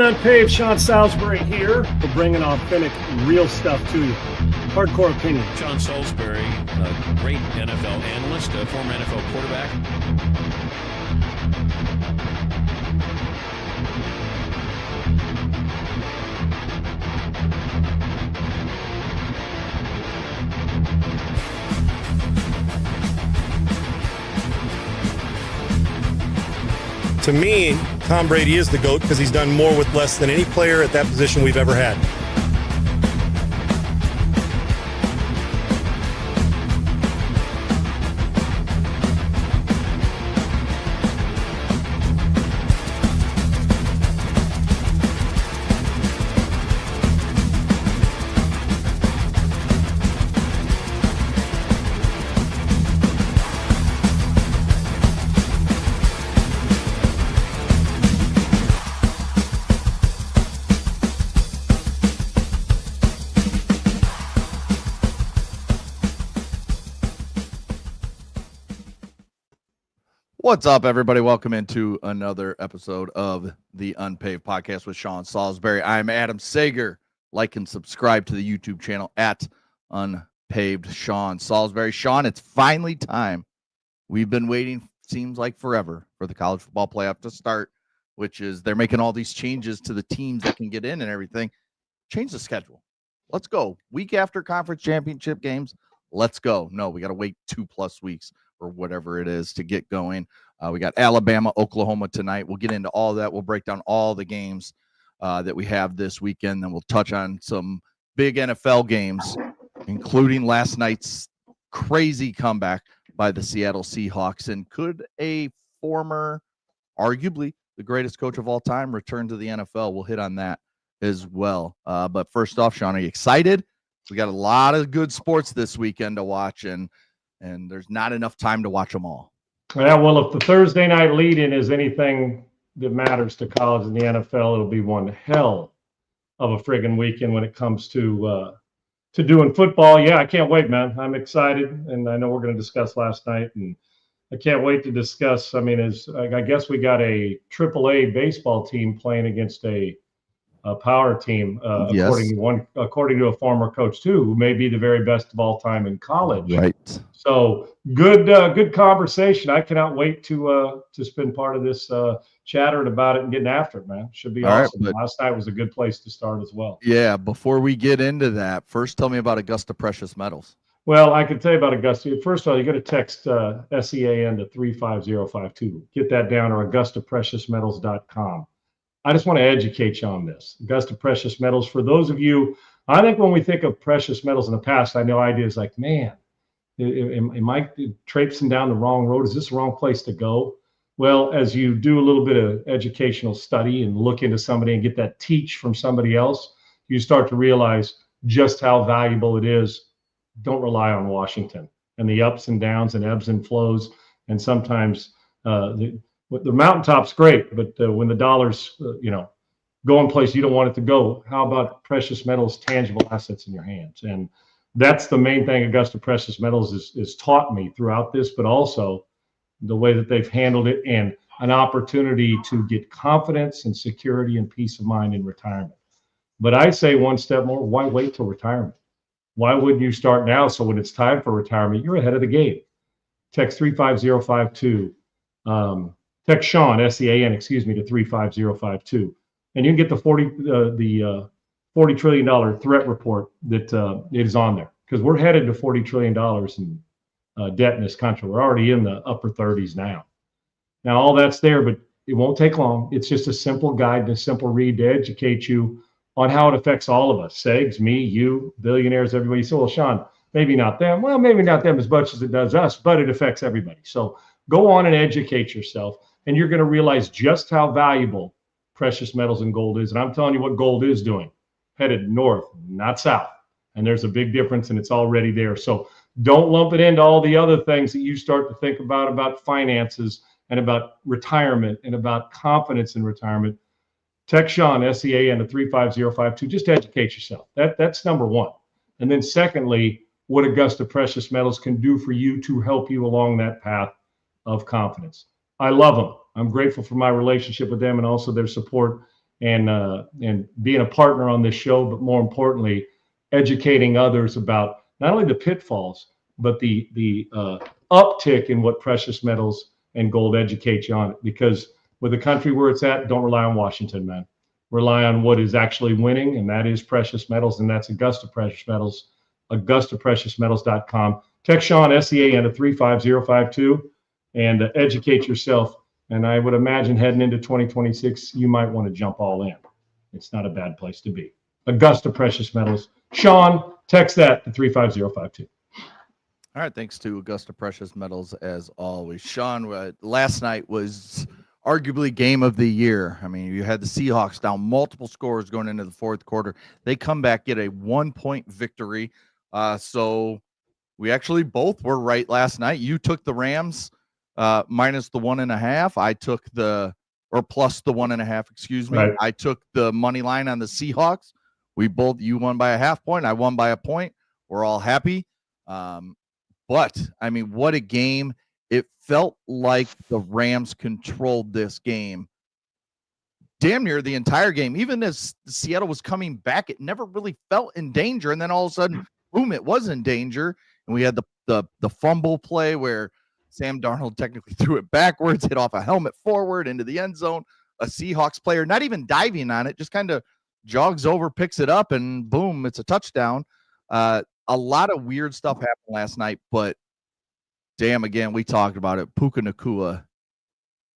UNPAVED, Sean Salisbury here. We're bringing authentic, real stuff to you. Hardcore opinion. Sean Salisbury, a great NFL analyst, a former NFL quarterback. To me, Tom Brady is the GOAT because he's done more with less than any player at that position we've ever had. What's up, everybody? Welcome into another episode of the Unpaved Podcast with Sean Salisbury. I'm Adam Sager. Like and subscribe to the YouTube channel at Unpaved Sean Salisbury. Sean, it's finally time. We've been waiting, seems like forever, for the college football playoff to start, which is they're making all these changes to the teams that can get in and everything. Change the schedule. Let's go. Week after conference championship games, let's go. No, we got to wait 2+ weeks or whatever it is to get going. We got Alabama, Oklahoma tonight. We'll get into all that. We'll break down all the games that we have this weekend. Then we'll touch on some big NFL games, including last night's crazy comeback by the Seattle Seahawks. And could a former, arguably the greatest coach of all time, return to the NFL? We'll hit on that as well. But first off, Sean, are you excited? We got a lot of good sports this weekend to watch, and there's not enough time to watch them all. Yeah, well, if the Thursday night lead-in is anything that matters to college and the NFL, it'll be one hell of a friggin' weekend when it comes to doing football. Yeah, I can't wait, man. I'm excited, and I know we're going to discuss last night, and I can't wait to discuss. I mean, I guess we got a AAA baseball team playing against a power team, Yes. according to a former coach too, who may be the very best of all time in college. Right. So good conversation. I cannot wait to spend part of this chattering about it and getting after it, man. Should be All right, awesome. but Last night was a good place to start as well. yeah, before we get into that, first tell me about Augusta Precious Metals. Well, I can tell you about Augusta. First of all, you got to text SEAN to 35052. Get that down, or AugustaPreciousMetals.com. I just want to educate you on this. Augusta Precious Metals, for those of you, I think when we think of precious metals in the past, I know ideas like, man, am I traipsing down the wrong road? Is this the wrong place to go? Well, as you do a little bit of educational study and look into somebody and get that teach from somebody else, you start to realize just how valuable it is. Don't rely on Washington and the ups and downs and ebbs and flows. And sometimes the mountaintop's great, but when the dollars, go in place you don't want it to go, how about precious metals, tangible assets in your hands? And that's the main thing Augusta Precious Metals is taught me throughout this, but also the way that they've handled it and an opportunity to get confidence and security and peace of mind in retirement. But I say one step more, why wait till retirement? Why wouldn't you start now so when it's time for retirement, you're ahead of the game? Text 35052. Text Sean, SEAN, to 35052. And you can get the $40 trillion threat report that is on there, because we're headed to $40 trillion in debt in this country. We're already in the upper 30s now. Now, all that's there, but it won't take long. It's just a simple guide and a simple read to educate you on how it affects all of us, SEGs, me, you, billionaires, everybody. So, well, Sean, maybe not them. Well, maybe not them as much as it does us, but it affects everybody. So go on and educate yourself, and you're going to realize just how valuable precious metals and gold is. And I'm telling you what gold is doing, headed north, not south. And there's a big difference, and it's already there. So don't lump it into all the other things that you start to think about finances and about retirement and about confidence in retirement. Text Sean, SEAN, to 35052. Just educate yourself. That's number one. And then secondly, what Augusta Precious Metals can do for you to help you along that path of confidence. I love them. I'm grateful for my relationship with them and also their support and being a partner on this show, but more importantly, educating others about not only the pitfalls, but the uptick in what precious metals and gold educate you on it. Because with the country where it's at, don't rely on Washington, man. Rely on what is actually winning, and that is precious metals, and that's Augusta Precious Metals, AugustaPreciousMetals.com. Text Sean, SEAN, to 35052 and educate yourself. And I would imagine heading into 2026, you might want to jump all in. It's not a bad place to be. Augusta Precious Metals. Sean, text that to 35052. All right, thanks to Augusta Precious Metals as always. Sean, last night was arguably game of the year. I mean, you had the Seahawks down multiple scores going into the fourth quarter. They come back, get a 1-point victory. So we actually both were right last night. You took the Rams minus the 1.5. I took plus the 1.5, excuse me. Right. I took the money line on the Seahawks. You won by a half point. I won by a point. We're all happy. But I mean, what a game. It felt like the Rams controlled this game damn near the entire game. Even as Seattle was coming back, it never really felt in danger. And then all of a sudden, boom, it was in danger. And we had the fumble play where Sam Darnold technically threw it backwards, hit off a helmet forward into the end zone. A Seahawks player, not even diving on it, just kind of jogs over, picks it up, and boom, it's a touchdown. A lot of weird stuff happened last night, but damn, again, we talked about it. Puka Nacua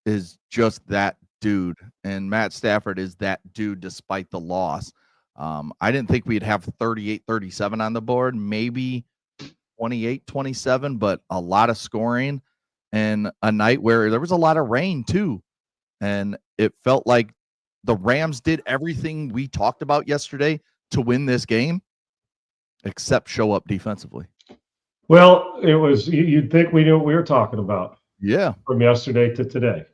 is just that dude, and Matt Stafford is that dude despite the loss. I didn't think we'd have 38-37 on the board, maybe 28-27, but a lot of scoring and a night where there was a lot of rain too. And it felt like the Rams did everything we talked about yesterday to win this game, except show up defensively. Well, you'd think we knew what we were talking about. Yeah. From yesterday to today.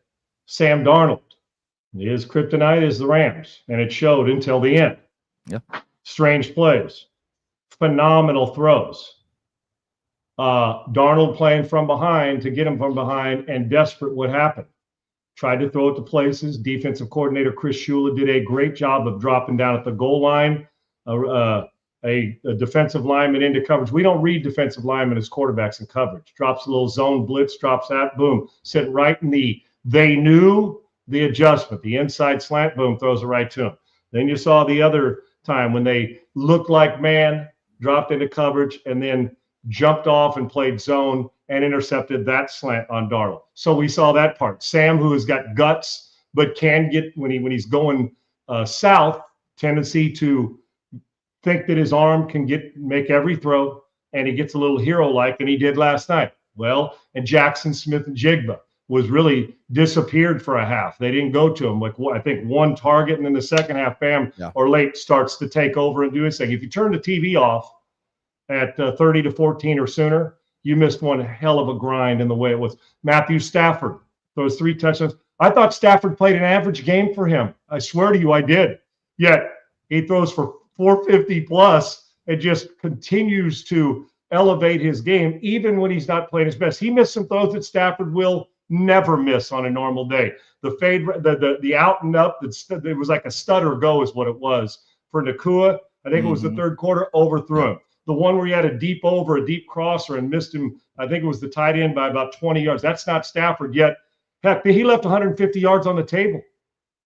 Sam Darnold, his kryptonite is the Rams, and it showed until the end. Yeah. Strange plays, phenomenal throws. Darnold playing from behind to get him from behind, and desperate what happened. Tried to throw it to places. Defensive coordinator Chris Shula did a great job of dropping down at the goal line. A defensive lineman into coverage. We don't read defensive linemen as quarterbacks in coverage. Drops a little zone blitz, drops that, boom, sitting right in they knew the adjustment, the inside slant, boom, throws it right to him. Then you saw the other time when they looked like man, dropped into coverage, and then jumped off and played zone and intercepted that slant on Darnold. So we saw that part. Sam, who has got guts, but can get, when he's going south, tendency to think that his arm can make every throw, and he gets a little hero-like, and he did last night. Well, and Jackson Smith and Jigba was really disappeared for a half. They didn't go to him. Like, I think one target, and then the second half, bam, or late starts to take over and do his thing. If you turn the TV off at 30-14 or sooner, you missed one hell of a grind in the way it was. Matthew Stafford, those 3 touchdowns. I thought Stafford played an average game for him. I swear to you, I did. Yet he throws for 450 plus and just continues to elevate his game, even when he's not playing his best. He missed some throws that Stafford will never miss on a normal day. The fade, the out and up, it was like a stutter go is what it was for Nacua. I think it was the third quarter, overthrew him. The one where he had a deep crosser and missed him, I think it was the tight end by about 20 yards. That's not Stafford yet. Heck, he left 150 yards on the table.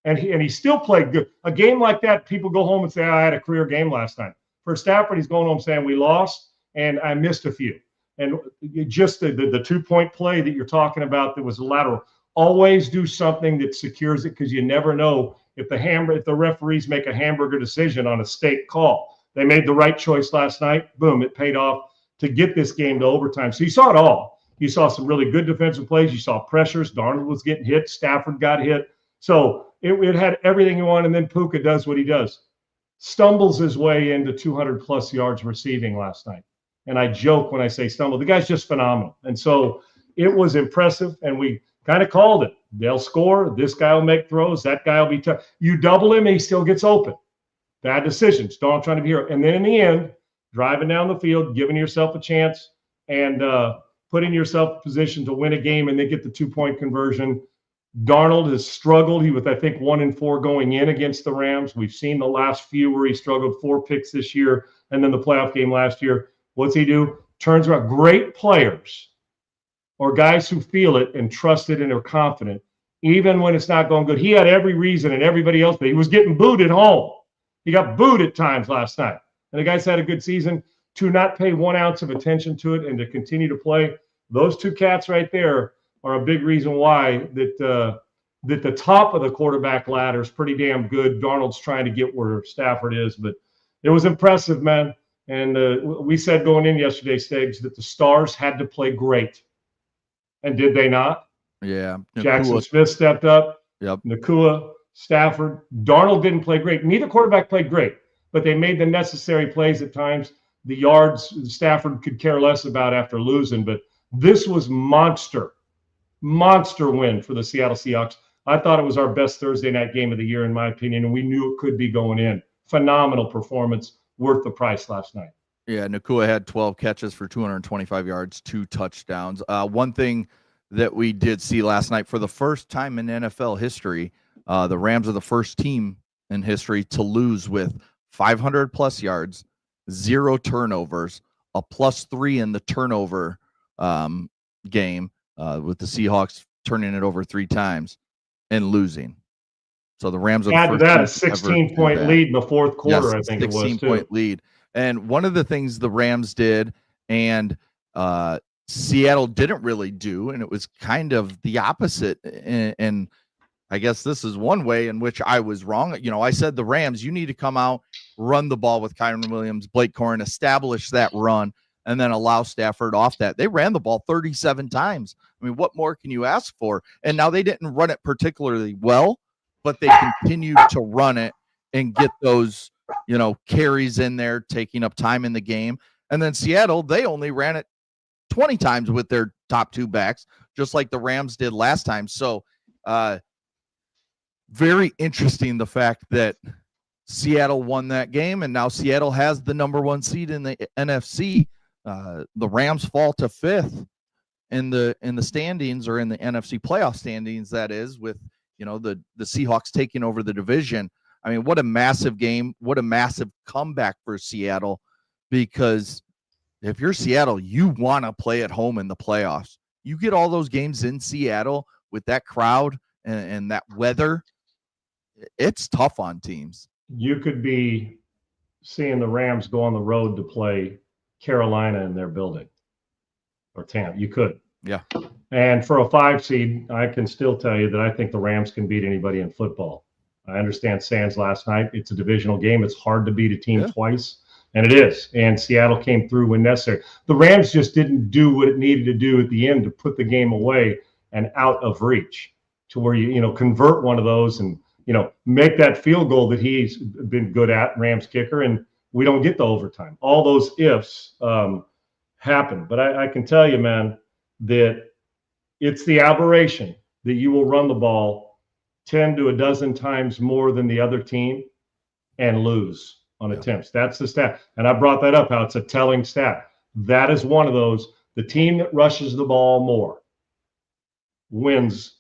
And he still played good. A game like that, people go home and say, I had a career game last night. For Stafford, he's going home saying, we lost, and I missed a few. And just the 2-point play that you're talking about that was a lateral, always do something that secures it, because you never know if the referees make a hamburger decision on a state call. They made the right choice last night. Boom, it paid off to get this game to overtime. So you saw it all. You saw some really good defensive plays. You saw pressures. Darnold was getting hit. Stafford got hit. So it had everything you want, and then Puka does what he does. Stumbles his way into 200-plus yards receiving last night. And I joke when I say stumble. The guy's just phenomenal. And so it was impressive, and we kind of called it. They'll score. This guy will make throws. That guy will be tough. You double him, and he still gets open. Bad decisions. Don't try to be hero. And then in the end, driving down the field, giving yourself a chance, and putting yourself in position to win a game and then get the 2-point conversion. Darnold has struggled. He was, I think, 1-4 going in against the Rams. We've seen the last few where he struggled, 4 picks this year, and then the playoff game last year. What's he do? Turns around. Great players or guys who feel it and trust it and are confident, even when it's not going good. He had every reason and everybody else, but he was getting booed at home. He got booed at times last night. And the guy's had a good season. To not pay 1 ounce of attention to it and to continue to play, those two cats right there are a big reason why that the top of the quarterback ladder is pretty damn good. Darnold's trying to get where Stafford is, but it was impressive, man. And we said going in yesterday, Steggs, that the Stars had to play great. And did they not? Yeah. Jackson Smith stepped up. Yep. Nakua, Stafford. Darnold didn't play great. Neither quarterback played great, but they made the necessary plays at times. The yards Stafford could care less about after losing, but this was monster win for the Seattle Seahawks. I thought it was our best Thursday night game of the year, in my opinion, and we knew it could be going in. Phenomenal performance, worth the price last night. Yeah, Nakua had 12 catches for 225 yards, 2 touchdowns. One thing that we did see last night, for the first time in NFL history, the Rams are the first team in history to lose with 500-plus yards, 0 turnovers, a +3 in the turnover game, with the Seahawks turning it over 3 times and losing. So the Rams are add to that a 16-point lead in the fourth quarter. Yes, I think it was 16-point lead. And one of the things the Rams did and Seattle didn't really do, and it was kind of the opposite. And I guess this is one way in which I was wrong. You know, I said the Rams, you need to come out, run the ball with Kyren Williams, Blake Corum, establish that run, and then allow Stafford off that. They ran the ball 37 times. I mean, what more can you ask for? And now they didn't run it particularly well, but they continued to run it and get those, you know, carries in there, taking up time in the game. And then Seattle, they only ran it 20 times with their top 2 backs, just like the Rams did last time. So, very interesting, the fact that Seattle won that game, and now Seattle has the number 1 seed in the NFC. The Rams fall to 5th in the standings, or in the NFC playoff standings, that is, with, you know, the Seahawks taking over the division. I mean, what a massive game, what a massive comeback for Seattle, because if you're Seattle, you want to play at home in the playoffs. You get all those games in Seattle with that crowd and that weather, it's tough on teams. You could be seeing the Rams go on the road to play Carolina in their building, or Tampa. You could. Yeah. And for a 5 seed, I can still tell you that I think the Rams can beat anybody in football. I understand Sands last night. It's a divisional game. It's hard to beat a team twice, and it is. And Seattle came through when necessary. The Rams just didn't do what it needed to do at the end to put the game away and out of reach, to where you convert one of those and make that field goal that he's been good at, Rams kicker, and we don't get the overtime. All those ifs happen. But I can tell you, man, that it's the aberration that you will run the ball 10 to a dozen times more than the other team and lose on attempts. That's the stat. And I brought that up, how it's a telling stat. That is one of those. The team that rushes the ball more wins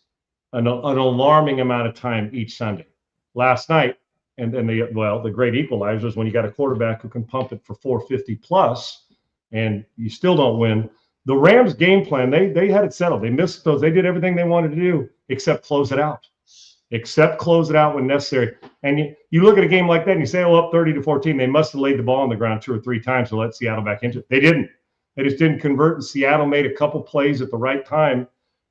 an alarming amount of time each Sunday. Last night, and the great equalizer is when you got a quarterback who can pump it for 450 plus, and you still don't win. The Rams' game plan, they had it settled. They missed those. They did everything they wanted to do except close it out. When necessary. And you look at a game like that and you say, up 30-14, they must have laid the ball on the ground 2 or 3 times to let Seattle back into it. They didn't. They just didn't convert, and Seattle made a couple plays at the right time,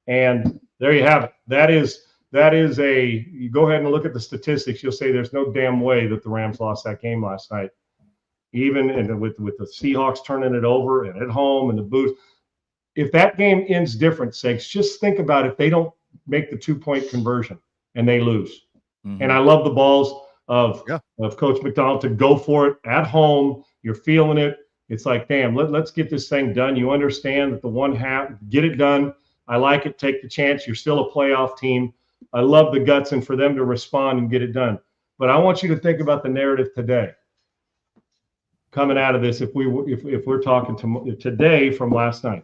and there you have it. That is you go ahead and look at the statistics. You'll say there's no damn way that the Rams lost that game last night, even with the Seahawks turning it over and at home and the booth. If that game ends different, Sakes, just think about if they don't make the 2-point conversion and they lose. Mm-hmm. And I love the balls of Coach McDonald to go for it at home. You're feeling it. It's like, damn, let's get this thing done. You understand that the one half, get it done. I like it. Take the chance. You're still a playoff team. I love the guts and for them to respond and get it done. But I want you to think about the narrative today. Coming out of this, if we're talking today from last night.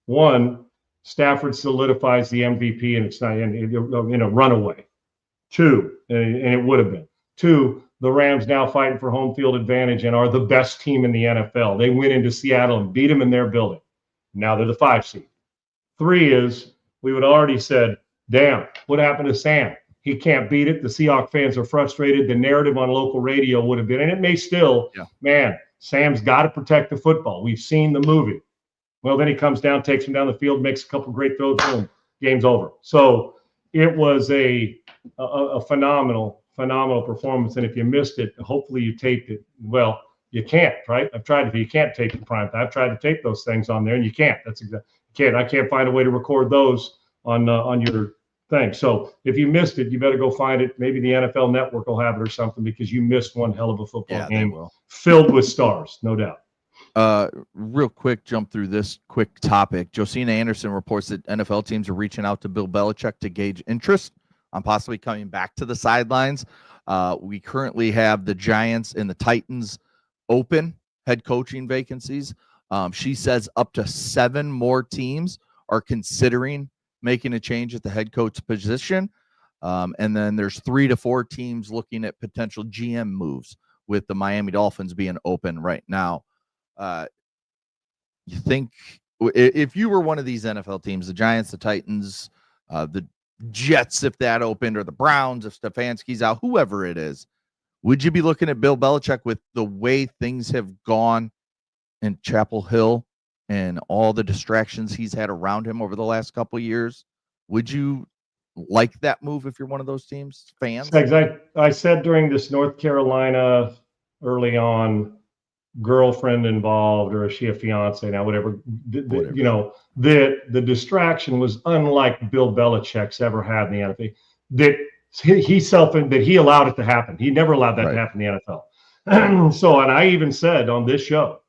One, Stafford solidifies the MVP, and it's not in a runaway. 2, and it would have been. 2, the Rams now fighting for home field advantage and are the best team in the NFL. They went into Seattle and beat them in their building. Now they're the 5 seed. 3 is we would already said, damn, what happened to Sam? He can't beat it. The Seahawks fans are frustrated. The narrative on local radio would have been, and it may still, man, Sam's got to protect the football. We've seen the movie. Well, then he comes down, takes him down the field, makes a couple great throws, boom, game's over. So it was a phenomenal performance. And if you missed it, hopefully you taped it. Well, you can't, right? I've tried to. You can't tape the prime time. I've tried to tape those things on there, and you can't. That's exactly. I can't find a way to record those on your thing. So if you missed it, you better go find it. Maybe the NFL Network will have it or something, because you missed one hell of a football game filled with stars, no doubt. Real quick, jump through this quick topic. Josina Anderson reports that NFL teams are reaching out to Bill Belichick to gauge interest on possibly coming back to the sidelines. We currently have the Giants and the Titans open head coaching vacancies. She says up to 7 more teams are considering making a change at the head coach position. And then there's 3 to 4 teams looking at potential GM moves, with the Miami Dolphins being open right now. You think if you were one of these NFL teams, the Giants, the Titans, the Jets, if that opened, or the Browns, if Stefanski's out, whoever it is, would you be looking at Bill Belichick with the way things have gone in Chapel Hill and all the distractions he's had around him over the last couple of years? Would you like that move if you're one of those teams fans? I said during this North Carolina early on, girlfriend involved, or is she a fiance now, whatever. You know, the distraction was unlike Bill Belichick's ever had in the NFL. That he allowed it to happen. He never allowed that to happen in the NFL. So, and I even said on this show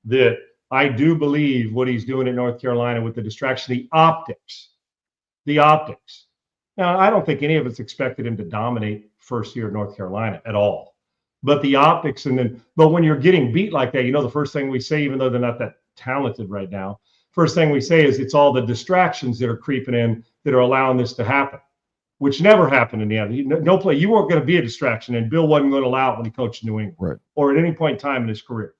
that I do believe what he's doing in North Carolina with the distraction, the optics. Now, I don't think any of us expected him to dominate first year at North Carolina at all. But the optics, but when you're getting beat like that, you know, the first thing we say, even though they're not that talented right now, first thing we say is it's all the distractions that are creeping in that are allowing this to happen, which never happened in the end. No play. You weren't going to be a distraction, and Bill wasn't going to allow it when he coached New England or at any point in time in his career.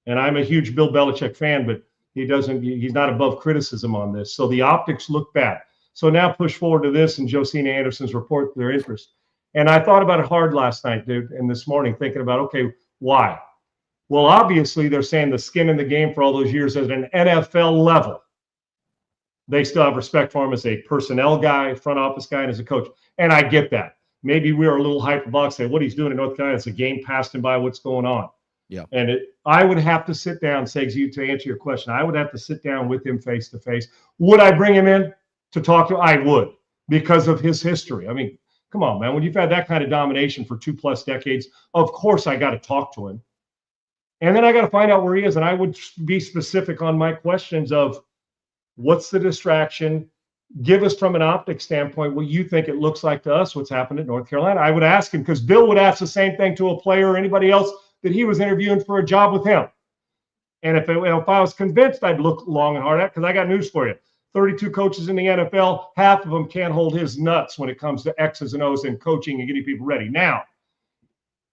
And I'm a huge Bill Belichick fan, but he's not above criticism on this. So the optics look bad. So now push forward to this and Josina Anderson's report, their interest. And I thought about it hard last night, dude, and this morning, thinking about, okay, why? Well, obviously, they're saying the skin in the game for all those years at an NFL level. They still have respect for him as a personnel guy, front office guy, and as a coach. And I get that. Maybe we were a little hyperbolic, saying what he's doing in North Carolina, it's a game passed him by, what's going on. Yeah. And I would have to sit down, Segs, to answer your question, I would have to sit down with him face to face. Would I bring him in to talk to him? I would, because of his history. I mean, come on, man. When you've had that kind of domination for 2+ decades, of course I got to talk to him. And then I got to find out where he is. And I would be specific on my questions of what's the distraction? Give us from an optics standpoint what you think it looks like to us, what's happened at North Carolina. I would ask him, because Bill would ask the same thing to a player or anybody else that he was interviewing for a job with him. And if I was convinced, I'd look long and hard at, because I got news for you. 32 coaches in the NFL, half of them can't hold his nuts when it comes to X's and O's and coaching and getting people ready now.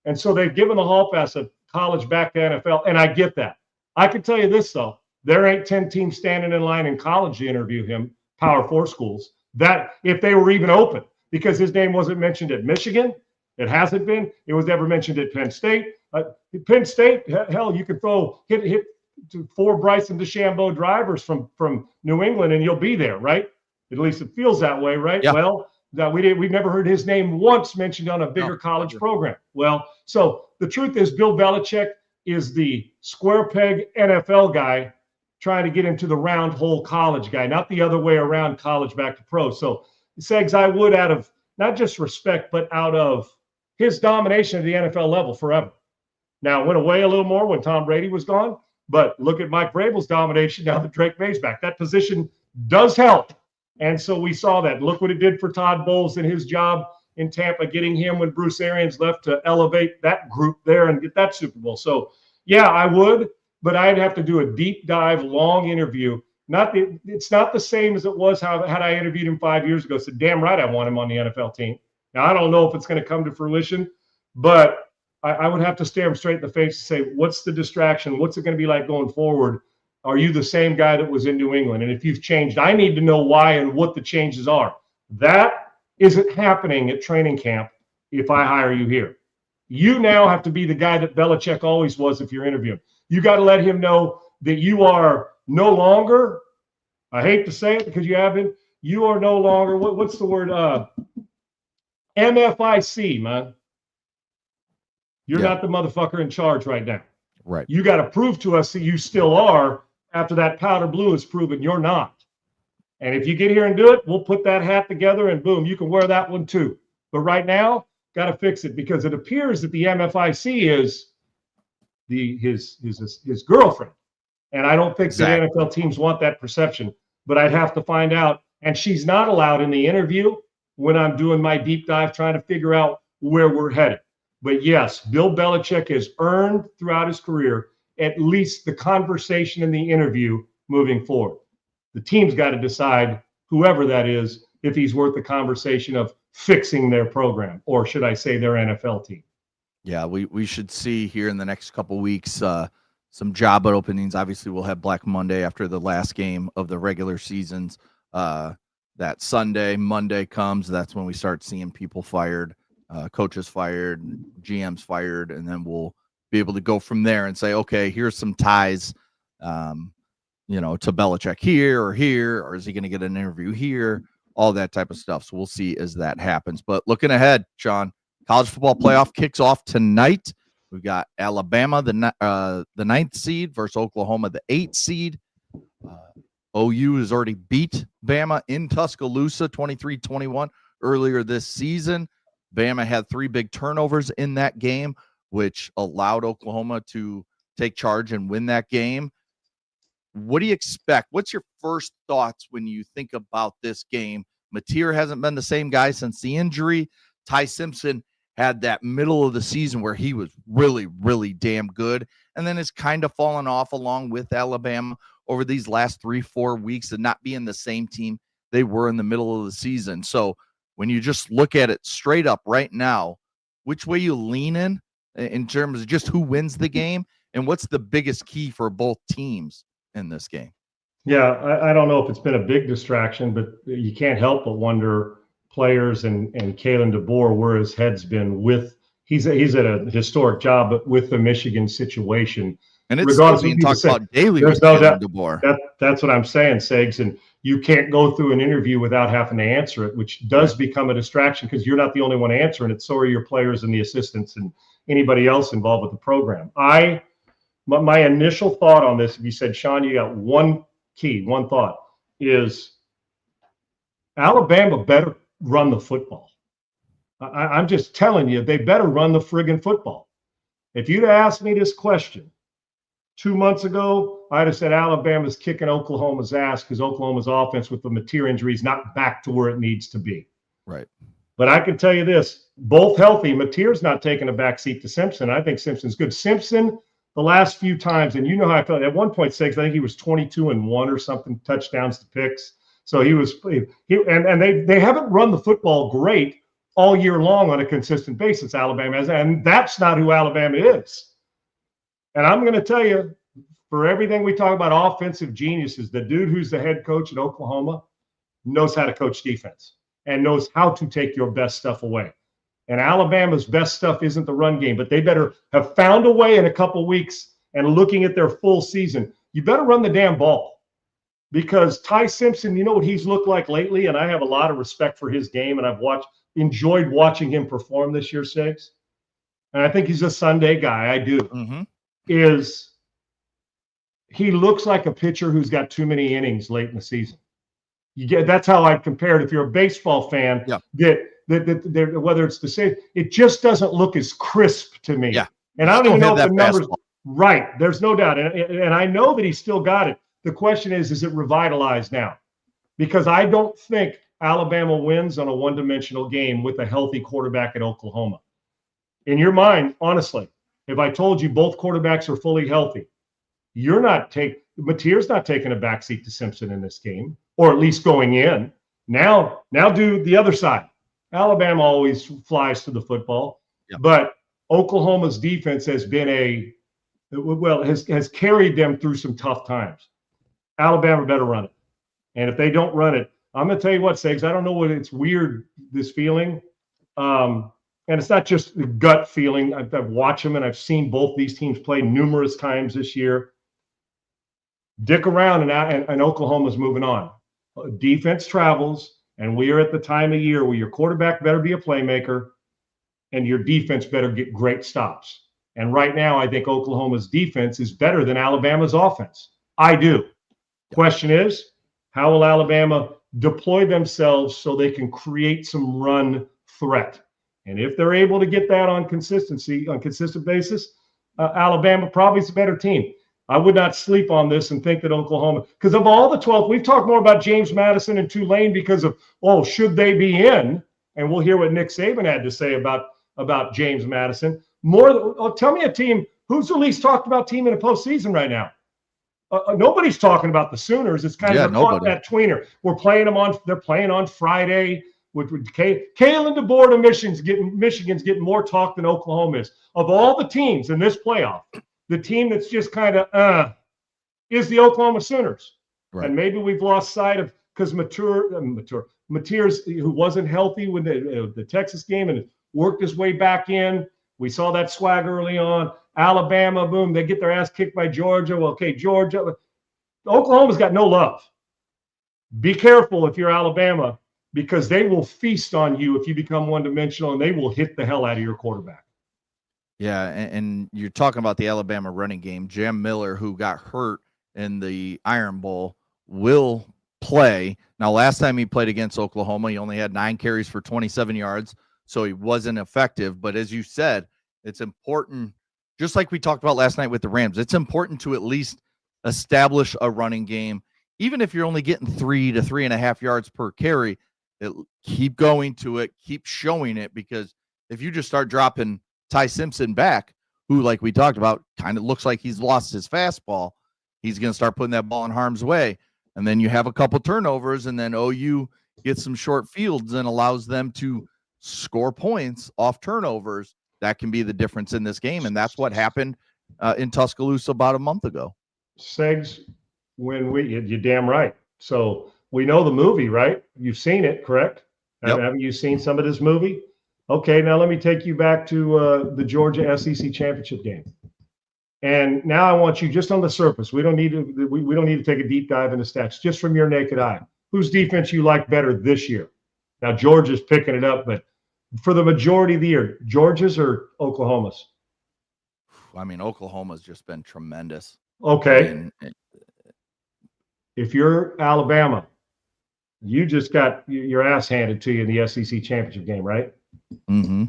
And so they've given the hall pass of college back to NFL, and I get that. I can tell you this, though. There ain't 10 teams standing in line in college to interview him, Power 4 schools, that if they were even open, because his name wasn't mentioned at Michigan. It hasn't been. It was never mentioned at Penn State. Penn State, hell, you could hit to 4 Bryson DeChambeau drivers from New England, and you'll be there, right? At least it feels that way, right? Yeah. Well, we've never heard his name once mentioned on a bigger college program. Well, so the truth is, Bill Belichick is the square peg NFL guy trying to get into the round hole college guy, not the other way around, college back to pro. So, Segs, I would, out of not just respect, but out of his domination at the NFL level forever. Now, it went away a little more when Tom Brady was gone. But look at Mike Vrabel's domination now that Drake May's back. That position does help. And so we saw that. Look what it did for Todd Bowles in his job in Tampa, getting him when Bruce Arians left to elevate that group there and get that Super Bowl. So, yeah, I would, but I'd have to do a deep dive, long interview. It's not the same as it was had I interviewed him 5 years ago. Said, damn right, I want him on the NFL team. Now, I don't know if it's going to come to fruition, but I would have to stare him straight in the face and say, what's the distraction? What's it going to be like going forward? Are you the same guy that was in New England? And if you've changed, I need to know why and what the changes are. That isn't happening at training camp if I hire you here. You now have to be the guy that Belichick always was if you're interviewing. You got to let him know that you are no longer, I hate to say it because you have been, you are no longer, what's the word? MFIC, man. You're not the motherfucker in charge right now. Right. You got to prove to us that you still are after that powder blue is proven you're not. And if you get here and do it, we'll put that hat together and boom, you can wear that one too. But right now, got to fix it because it appears that the MFIC is his girlfriend. And I don't think that NFL teams want that perception, but I'd have to find out. And she's not allowed in the interview when I'm doing my deep dive trying to figure out where we're headed. But yes, Bill Belichick has earned throughout his career at least the conversation in the interview moving forward. The team's got to decide, whoever that is, if he's worth the conversation of fixing their program, or should I say their NFL team. Yeah, we should see here in the next couple of weeks some job openings. Obviously, we'll have Black Monday after the last game of the regular seasons. That Sunday, Monday comes. That's when we start seeing people fired. Coaches fired, GMs fired, and then we'll be able to go from there and say, okay, here's some ties, to Belichick here, or is he going to get an interview here? All that type of stuff. So we'll see as that happens. But looking ahead, Sean, college football playoff kicks off tonight. We've got Alabama, the 9th seed, versus Oklahoma, the 8th seed. OU has already beat Bama in Tuscaloosa 23-21 earlier this season. Bama had 3 big turnovers in that game, which allowed Oklahoma to take charge and win that game. What do you expect? What's your first thoughts when you think about this game? Mateer hasn't been the same guy since the injury. Ty Simpson had that middle of the season where he was really, really damn good, and then has kind of fallen off along with Alabama over these last 3-4 weeks and not being the same team they were in the middle of the season. So when you just look at it straight up right now, which way you lean in terms of just who wins the game, and what's the biggest key for both teams in this game? Yeah, I don't know if it's been a big distraction, but you can't help but wonder players and Kalen DeBoer where his head's been with. He's at a historic job, but with the Michigan situation. And it's still being talked about daily with Kalen DeBoer. That's what I'm saying, Segs. And you can't go through an interview without having to answer it, which does become a distraction because you're not the only one answering it. So are your players and the assistants and anybody else involved with the program. My initial thought on this, if you said, Sean, you got one thought, is Alabama better run the football. I'm just telling you, they better run the friggin' football. If you'd asked me this question 2 months ago, I'd have said Alabama's kicking Oklahoma's ass because Oklahoma's offense with the Mateer injury is not back to where it needs to be. Right. But I can tell you this, both healthy. Mateer's not taking a backseat to Simpson. I think Simpson's good. Simpson, the last few times, and you know how I felt. At one point, Six, I think he was 22-1 or something, touchdowns to picks. So he was, and they haven't run the football great all year long on a consistent basis, Alabama has, and that's not who Alabama is. And I'm going to tell you, for everything we talk about offensive geniuses, the dude who's the head coach at Oklahoma knows how to coach defense and knows how to take your best stuff away. And Alabama's best stuff isn't the run game, but they better have found a way in a couple weeks and looking at their full season. You better run the damn ball. Because Ty Simpson, you know what he's looked like lately, and I have a lot of respect for his game, and I've enjoyed watching him perform this year, Sigs. And I think he's a Sunday guy. I do. Mm-hmm. Is he looks like a pitcher who's got too many innings late in the season. That's how I'd compare it. If you're a baseball fan, that whether it's the same, it just doesn't look as crisp to me. Yeah. And I don't even know if the numbers right. There's no doubt, and I know that he's still got it. The question is it revitalized now? Because I don't think Alabama wins on a one-dimensional game with a healthy quarterback at Oklahoma. In your mind, honestly, if I told you both quarterbacks are fully healthy, you're not Mateer's not taking a backseat to Simpson in this game, or at least going in. Now do the other side. Alabama always flies to the football, but Oklahoma's defense has been has carried them through some tough times. Alabama better run it. And if they don't run it, I'm going to tell you what, Segs, I don't know what it's weird, this feeling. And it's not just the gut feeling. I've watched them and I've seen both these teams play numerous times this year. Dick around and Oklahoma's moving on. Defense travels, and we are at the time of year where your quarterback better be a playmaker and your defense better get great stops. And right now, I think Oklahoma's defense is better than Alabama's offense. I do. Question is, how will Alabama deploy themselves so they can create some run threat? And if they're able to get that on consistent basis, Alabama probably is a better team. I would not sleep on this and think that Oklahoma, because of all the 12, we've talked more about James Madison and Tulane because of, should they be in? And we'll hear what Nick Saban had to say about James Madison. Tell me a team, who's the least talked about team in the postseason right now? Nobody's talking about the Sooners. It's kind of that tweener. They're playing on Friday. With Kalen DeBoer of Michigan's getting more talk than Oklahoma is. Of all the teams in this playoff, the team that's just kind of is the Oklahoma Sooners. Right. And maybe we've lost sight of, because Mateer's, who wasn't healthy with the Texas game and worked his way back in. We saw that swag early on. Alabama, boom, they get their ass kicked by Georgia. Well, okay, Georgia. Oklahoma's got no love. Be careful if you're Alabama, because they will feast on you if you become one-dimensional, and they will hit the hell out of your quarterback. Yeah, and you're talking about the Alabama running game. Jam Miller, who got hurt in the Iron Bowl, will play. Now, last time he played against Oklahoma, he only had 9 carries for 27 yards, so he wasn't effective. But as you said, it's important, just like we talked about last night with the Rams, it's important to at least establish a running game. Even if you're only getting 3 to 3.5 yards per carry, keep going to it, keep showing it, because if you just start dropping Ty Simpson back, who, like we talked about, kind of looks like he's lost his fastball, he's going to start putting that ball in harm's way. And then you have a couple turnovers, and then OU gets some short fields and allows them to score points off turnovers. That can be the difference in this game, and that's what happened in Tuscaloosa about a month ago. Segs, you're damn right. So we know the movie, right? You've seen it, correct? Yep. Haven't you seen some of this movie? Okay, now let me take you back to the Georgia SEC championship game. And now I want you, just on the surface, we don't need to take a deep dive into stats, just from your naked eye. Whose defense you like better this year? Now Georgia's picking it up, but for the majority of the year, Georgia's or Oklahoma's? I mean, Oklahoma's just been tremendous. Okay. If you're Alabama, you just got your ass handed to you in the SEC championship game, right? Mm-hmm.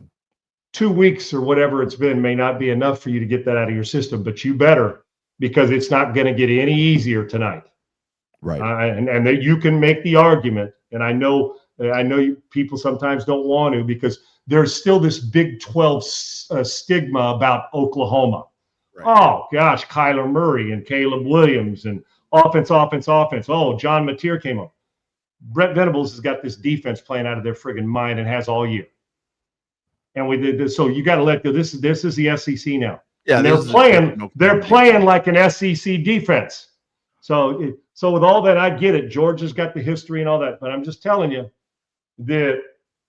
2 weeks or whatever it's been may not be enough for you to get that out of your system, but you better, because it's not going to get any easier tonight. Right. And that you can make the argument, and I know people sometimes don't want to, because there's still this Big 12 stigma about Oklahoma. Right. Oh, gosh, Kyler Murray and Caleb Williams and offense. Oh, John Mateer came up. Brent Venables has got this defense playing out of their friggin' mind and has all year. And we did this, so you got to let go. This is the SEC now. Yeah, and they're playing like an SEC defense. So with all that, I get it. Georgia's got the history and all that, but I'm just telling you that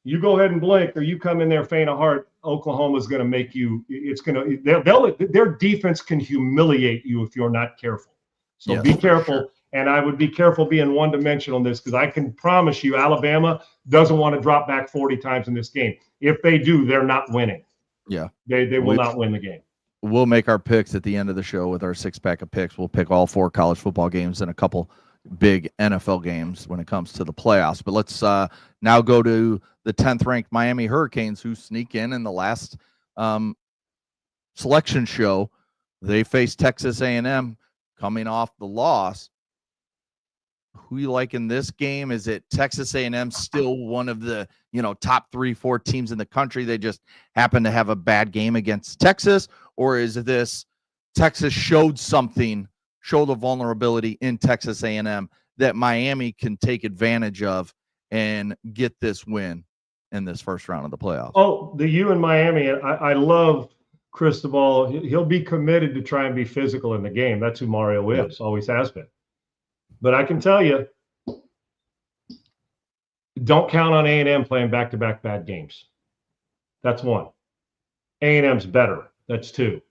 you go ahead and blink, or you come in there faint of heart, Oklahoma's going to make you. It's going to. Their defense can humiliate you if you're not careful. So be careful. Sure. And I would be careful being one-dimensional in this, because I can promise you Alabama doesn't want to drop back 40 times in this game. If they do, they're not winning. Yeah. They will not win the game. We'll make our picks at the end of the show with our 6-pack of picks. We'll pick all 4 college football games and a couple big NFL games when it comes to the playoffs. But let's now go to the 10th-ranked Miami Hurricanes, who sneak in the last selection show. They face Texas A&M coming off the loss. Who you like in this game? Is it Texas A&M still one of the top 3-4 teams in the country? They just happen to have a bad game against Texas, or is this Texas showed something show the vulnerability in Texas A&M that Miami can take advantage of and get this win in this first round of the playoffs? Oh, the U in Miami, I love Cristobal. He'll be committed to try and be physical in the game. That's who Mario is, always has been. But I can tell you, don't count on A&M playing back-to-back bad games. That's one. A&M's better. That's two.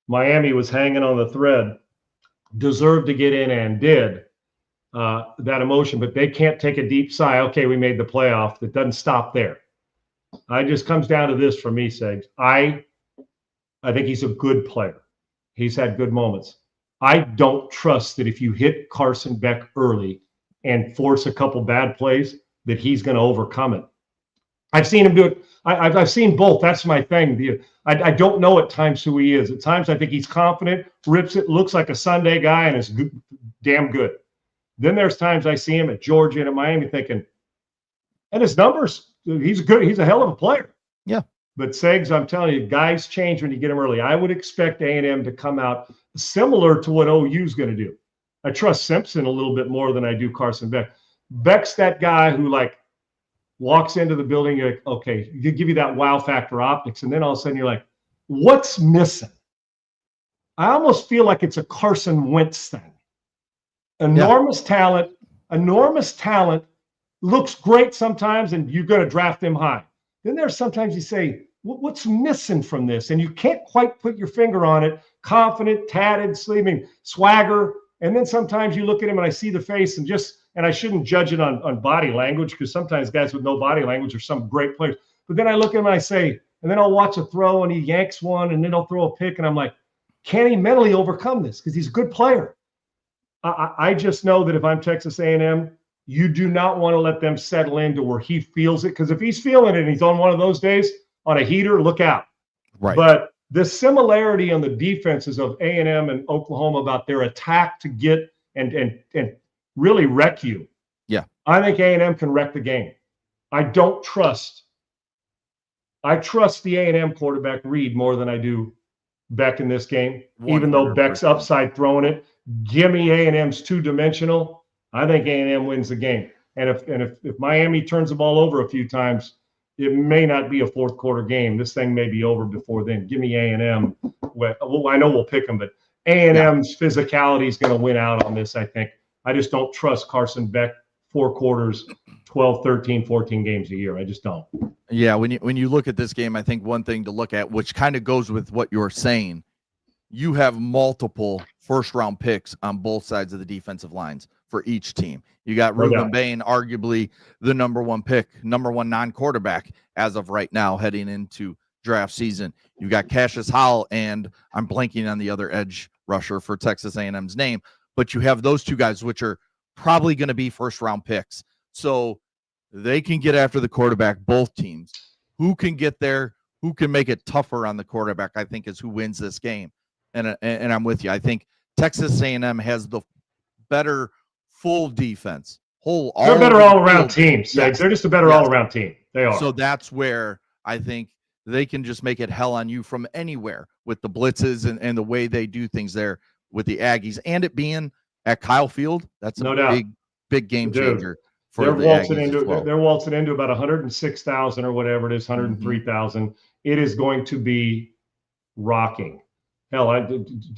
Miami was hanging on the thread, deserved to get in and did that emotion, but they can't take a deep sigh. Okay, we made the playoff. That doesn't stop there. It just comes down to this for me, Segs. I think he's a good player. He's had good moments. I don't trust that if you hit Carson Beck early and force a couple bad plays, that he's going to overcome it. I've seen him do it. I've seen both. That's my thing. I don't know at times who he is. At times I think he's confident, rips it, looks like a Sunday guy, and is good, damn good. Then there's times I see him at Georgia and at Miami thinking, and his numbers, he's good. He's a hell of a player. Yeah. But Segs, I'm telling you, guys change when you get them early. I would expect A&M to come out similar to what OU's going to do. I trust Simpson a little bit more than I do Carson Beck. Beck's that guy who walks into the building, you're like, okay, you give you that wow factor optics, and then all of a sudden you're like, what's missing? I almost feel like it's a Carson Wentz thing. Enormous talent, looks great sometimes, and you're going to draft him high. Then there's sometimes you say, what's missing from this? And you can't quite put your finger on it. Confident, tatted, sleeping, swagger. And then sometimes you look at him and I see the face and I shouldn't judge it on body language, because sometimes guys with no body language are some great players. But then I look at him and I say, and then I'll watch a throw and he yanks one and then he'll throw a pick. And I'm like, can he mentally overcome this? Because he's a good player. I just know that if I'm Texas A&M, you do not want to let them settle into where he feels it. Because if he's feeling it and he's on one of those days on a heater, look out. Right. But the similarity on the defenses of A&M and Oklahoma about their attack to get and really wreck you. Yeah. I think A&M can wreck the game. I trust the A&M quarterback Reed more than I do Beck in this game, 100%. Even though Beck's upside throwing it. Give me A&M's two-dimensional. I think A&M wins the game. And if Miami turns the ball over a few times, it may not be a fourth quarter game. This thing may be over before then. Give me A&M. Well, I know we'll pick them, but A&M's physicality is going to win out on this, I think. I just don't trust Carson Beck 4 quarters, 12, 13, 14 games a year. I just don't. Yeah, when you look at this game, I think one thing to look at, which kind of goes with what you're saying, you have multiple first-round picks on both sides of the defensive lines for each team. You got Reuben Bain, arguably the number 1 pick, number 1 non-quarterback as of right now heading into draft season. You got Cassius Howell, and I'm blanking on the other edge rusher for Texas A&M's name, but you have those two guys, which are probably going to be first-round picks. So they can get after the quarterback, both teams. Who can get there, who can make it tougher on the quarterback, I think is who wins this game. And I'm with you. I think Texas A&M has the better full defense. They're a better all-around team. Yes. They're just a better all-around team. They are. So that's where I think they can just make it hell on you from anywhere with the blitzes and the way they do things there with the Aggies. And it being at Kyle Field, that's a big game changer for the Aggies as well. They're waltzing into about 106,000 or whatever it is, 103,000. It is going to be rocking. Hell,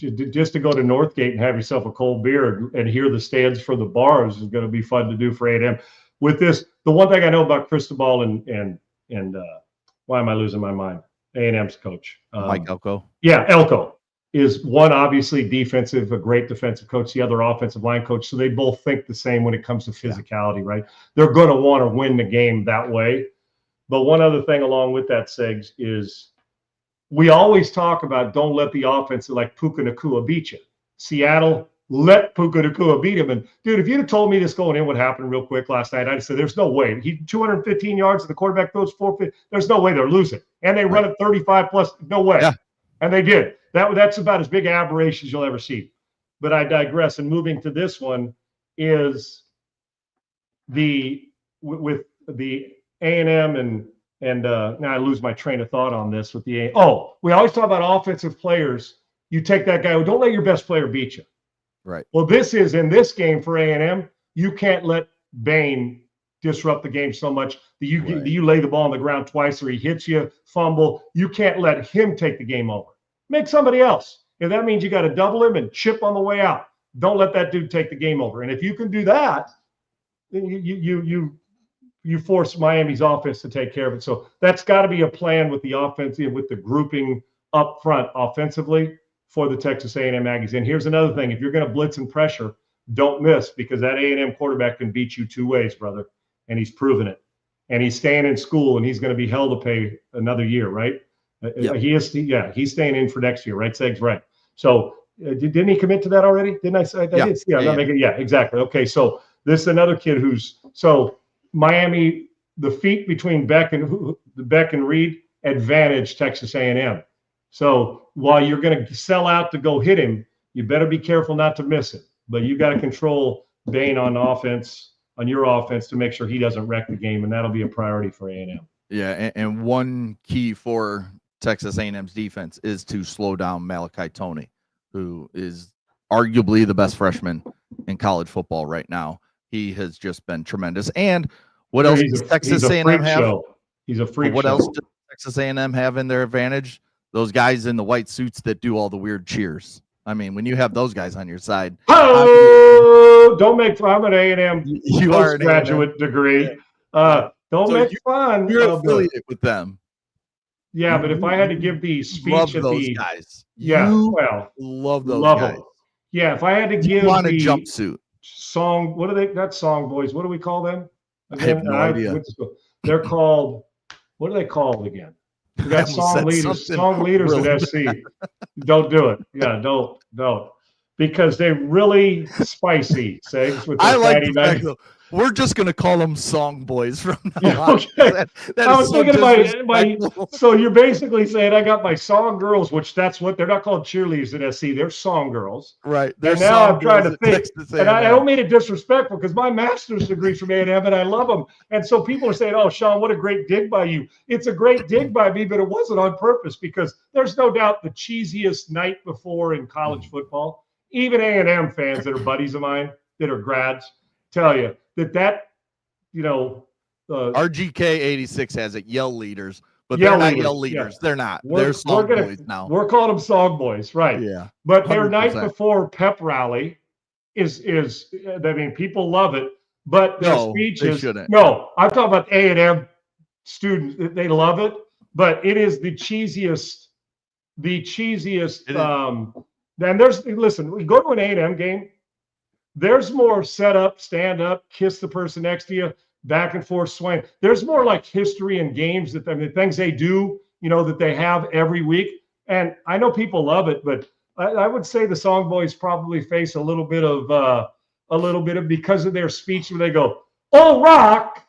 just to go to Northgate and have yourself a cold beer and hear the stands for the bars is going to be fun to do for A&M. With this, the one thing I know about Cristobal and why am I losing my mind? A&M's coach, Mike Elko. Yeah, Elko is one obviously defensive, a great defensive coach. The other offensive line coach. So they both think the same when it comes to physicality, right? They're going to want to win the game that way. But one other thing along with that, Segs, is we always talk about don't let the offense like Puka Nacua beat you. Seattle let Puka Nacua beat him. And, dude, if you'd have told me this going in what happened real quick last night, I'd have said there's no way. He 215 yards and the quarterback throws 450. There's no way they're losing. And they run it 35+. No way. Yeah. And they did. That's about as big an aberration as you'll ever see. But I digress. And moving to this one is with the A&M and now I lose my train of thought on this with we always talk about offensive players. You take that guy. Don't let your best player beat you. Right. Well, this is in this game for A&M. You can't let Bain disrupt the game so much that you lay the ball on the ground twice or he hits you, fumble. You can't let him take the game over. Make somebody else. If that means you got to double him and chip on the way out, don't let that dude take the game over. And if you can do that, then you force Miami's offense to take care of it. So that's got to be a plan with the offense, with the grouping up front offensively for the Texas A&M Aggies. And here's another thing: if you're going to blitz and pressure, don't miss, because that A&M quarterback can beat you two ways, brother. And he's proven it. And he's staying in school, and he's going to be held to pay another year, right? Yep. He's staying in for next year, right? Seg's right. So didn't he commit to that already? Didn't I say? Yeah, exactly. Okay, so this is another kid so Miami, the feet between Beck and Reed advantage Texas A&M. So while you're going to sell out to go hit him, you better be careful not to miss it. But you got to control Bain on your offense to make sure he doesn't wreck the game, and that'll be a priority for A&M. Yeah, and one key for Texas A&M's defense is to slow down Malachi Toney, who is arguably the best freshman in college football right now. He has just been tremendous. And what else does Texas A&M have? He's a freak. What else does Texas A&M have in their advantage? Those guys in the white suits that do all the weird cheers. I mean, when you have those guys on your side, don't make fun. I'm an A&M postgraduate degree. Don't make fun. You're affiliated with them. Yeah, but if I had to give the speech love those guys. Love those guys. Them. Yeah, if I had to give a jumpsuit song, what are they? Not song boys. What do we call them? I have no idea. They're called. What are they called again? We got song leaders at SC. Don't do it. Yeah, don't. Because they're really spicy. I like the fact, though, we're just going to call them song boys from now on. Okay. I was thinking about so you're basically saying I got my song girls, which that's what they're not called cheerleaders at SC. They're song girls. Right. And now I'm trying to think. And I don't mean it disrespectful, because my master's degree from A&M and I love them. And so people are saying, oh, Sean, what a great dig by you. It's a great dig by me, but it wasn't on purpose, because there's no doubt the cheesiest night before in college football. Even A&M fans that are buddies of mine that are grads tell you that RGK 86 has it, yell leaders, but they're not yell leaders. Yeah. They're not. They're song boys now. We're calling them song boys, right? Yeah. But 100%. Their night before pep rally is I mean, people love it, but their speeches. No, I'm talking about A&M students. They love it, but it is the cheesiest. Then listen, we go to an A&M game. There's more set up, stand up, kiss the person next to you, back and forth swing. There's more like history and games that the things they do, that they have every week. And I know people love it, but I would say the Song Boys probably face a little bit of because of their speech where they go, "Old Rock."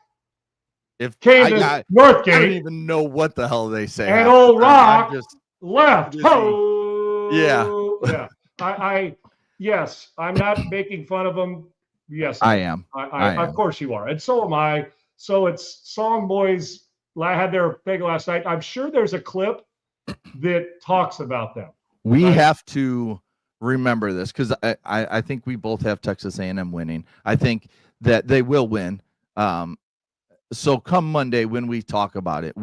Northgate. I don't even know what the hell they say. And Old Rock left. Yeah. Yes, I'm not making fun of them. Yes, I am. I of course you are, and so am I. So it's Song Boys. I had their thing last night. I'm sure there's a clip that talks about them. We have to remember this, because I think we both have Texas A&M winning. I think that they will win. So come Monday when we talk about it,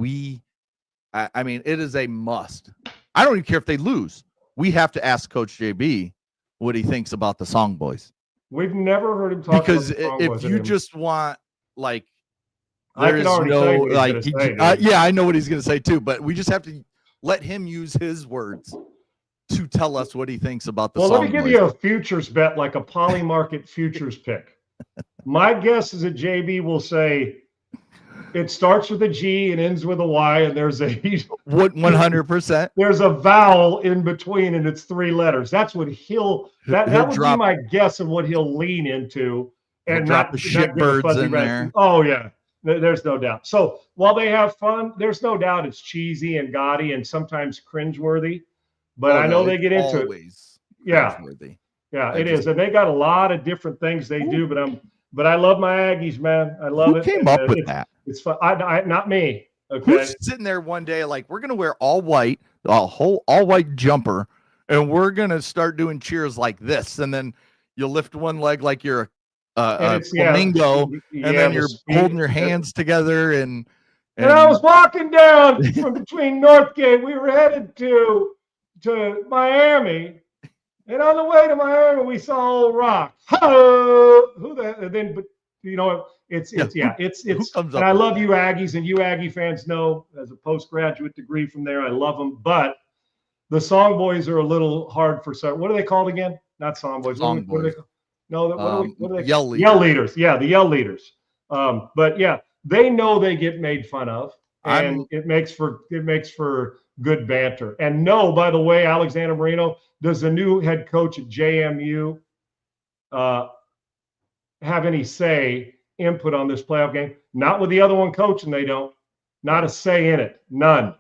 I mean, it is a must. I don't even care if they lose. We have to ask Coach JB what he thinks about the Song Boys. We've never heard him talk because about the Song Boys. If you just want, like, I can already say what he's gonna say, yeah, I know what he's going to say too, but we just have to let him use his words to tell us what he thinks about the Song Boys. Well, let me give you a futures bet, like a poly market futures pick. My guess is that JB will say it starts with a G and ends with a Y, and there's a 100%. There's a vowel in between, and it's 3 letters. That's what that would be my guess of what he'll lean into, and drop the shitbirds in there. Oh yeah, there's no doubt. So while they have fun, there's no doubt it's cheesy and gaudy and sometimes cringeworthy. But I know they get into it. Yeah, it is, and they got a lot of different things they do. But I love my Aggies, man. I love it. Who came up with that? It's fun. Not me. Okay. Who's sitting there one day like, we're gonna wear all white, a whole all white jumper, and we're gonna start doing cheers like this, and then you lift one leg like you're And a it's flamingo, and then the you're speed. holding your hands together and I was walking down from between Northgate. We were headed to Miami, and on the way to Miami, we saw Old Rock. Who the? And then, but you know, it's. who comes up And I with love that? you Aggies, and you Aggie fans know, as a postgraduate degree from there, I love them. But the Song Boys are a little hard for some. What are they called again? Not Song Boys. Song What are they Boys. called? No, what are they? Yell Yell leaders. leaders. Yeah, the yell leaders. But yeah, they know they get made fun of, and it makes for good banter. And no, by the way, Alexander Marino, does the new head coach at JMU have any input on this playoff game? Not with the other one coaching, they don't. Not a say in it. None.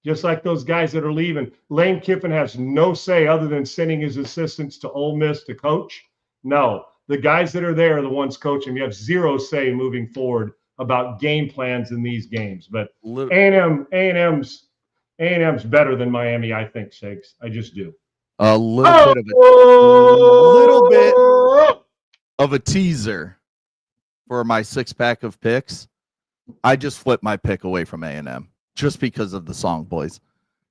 Just like those guys that are leaving. Lane Kiffin has no say other than sending his assistants to Ole Miss to coach. No, the guys that are there are the ones coaching. You have zero say moving forward about game plans in these games. But A&M's better than Miami, I think, Shakes. I just do. A little bit of a teaser for my 6-pack of picks. I just flipped my pick away from A&M just because of the Song Boys.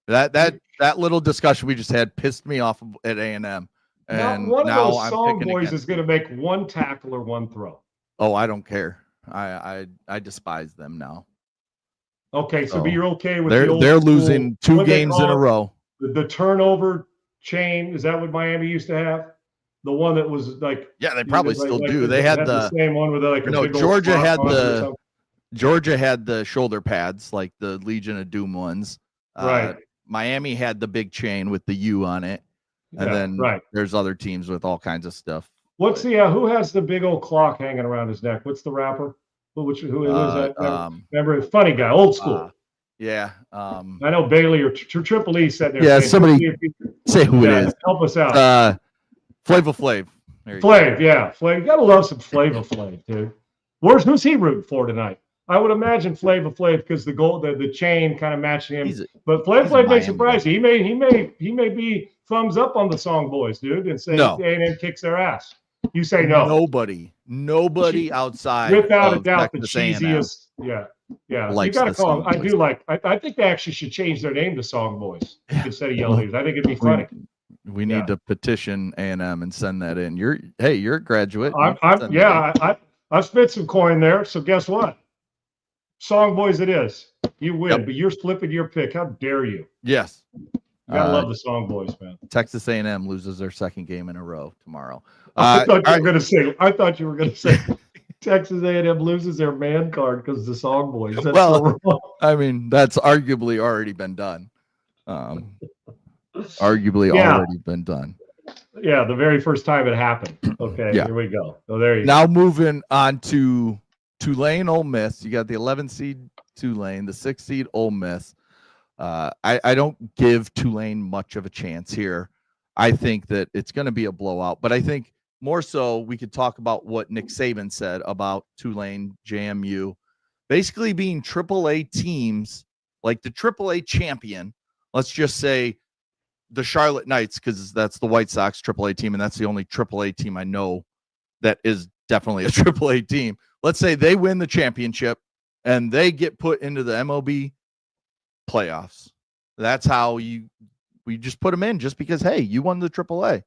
That little discussion we just had pissed me off at A&M. And one now of those I'm Song picking Boys against is going to make one tackle or one throw. Oh, I don't care. I despise them now. Okay, so you're okay with they're losing 2 games in a row. The turnover chain, is that what Miami used to have? The one that was like, yeah, they probably still do. They had the same one with like no. Georgia had the shoulder pads, like the Legion of Doom ones. Right. Miami had the big chain with the U on it, and then there's other teams with all kinds of stuff. What's who has the big old clock hanging around his neck? What's the rapper? Who is that? Remember, funny guy, old school. Yeah. I know Bailey or Triple E said there. Yeah, somebody say who it is. Help us out. Flava Flav. Flav, yeah. Flav. You gotta love some Flava Flav, dude. Who's he rooting for tonight? I would imagine Flava Flav because the chain kind of matching him. But Flava Flav may surprise you. He may be thumbs up on the Song Boys, dude, and say A&M kicks their ass. You say no. Nobody outside. Without a doubt, the cheesiest. A&M. Yeah. You got to call them. I do like. I think they actually should change their name to Song Boys instead of Yell Leaders. I think it'd be funny. We need to petition A&M and send that in. You're a graduate. I've spent some coin there. So guess what? Song Boys, it is. You win, but you're flipping your pick. How dare you? Yes. You gotta love the Song Boys, man. Texas A&M loses their 2nd game in a row tomorrow. I thought you were gonna say Texas A&M loses their man card because of the Song Boys. That's so wrong. I mean, that's arguably already been done. Already been done. Yeah, the very first time it happened. Okay, Here we go. So there you go. Now moving on to Tulane, Ole Miss. You got the 11 seed Tulane, the 6 seed Ole Miss. I don't give Tulane much of a chance here. I think that it's going to be a blowout, but I think more so we could talk about what Nick Saban said about Tulane, JMU, basically being AAA teams, like the AAA champion. Let's just say the Charlotte Knights, because that's the White Sox AAA team, and that's the only AAA team I know that is definitely a AAA team. Let's say they win the championship and they get put into the MLB playoffs. That's how we just put them in just because, hey, you won the AAA.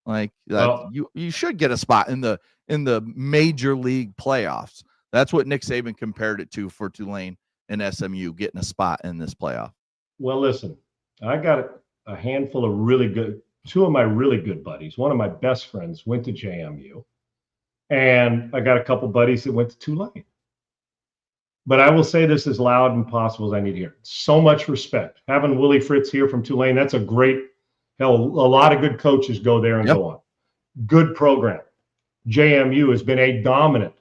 Like you should get a spot in the major league playoffs. That's what Nick Saban compared it to for Tulane and SMU getting a spot in this playoff. Well, listen, I got a handful of two of my really good buddies. One of my best friends went to JMU, and I got a couple buddies that went to Tulane. But I will say this as loud and possible as I need to hear. So much respect. Having Willie Fritz here from Tulane, that's a lot of good coaches go there and go on. Good program. JMU has been a dominant,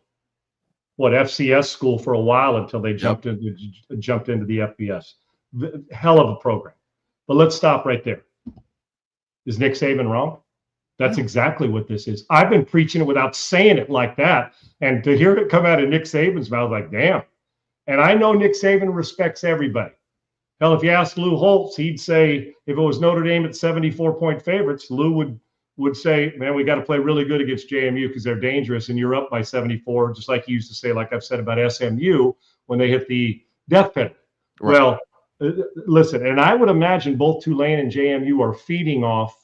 FCS school for a while until they jumped into the FBS. Hell of a program. But let's stop right there. Is Nick Saban wrong? That's exactly what this is. I've been preaching it without saying it like that. And to hear it come out of Nick Saban's mouth, like, damn. And I know Nick Saban respects everybody. Hell, if you ask Lou Holtz, he'd say if it was Notre Dame at 74-point favorites, Lou would would say, man, we got to play really good against JMU because they're dangerous and you're up by 74, just like you used to say, like I've said about SMU when they hit the death penalty. Right. Well, listen, and I would imagine both Tulane and JMU are feeding off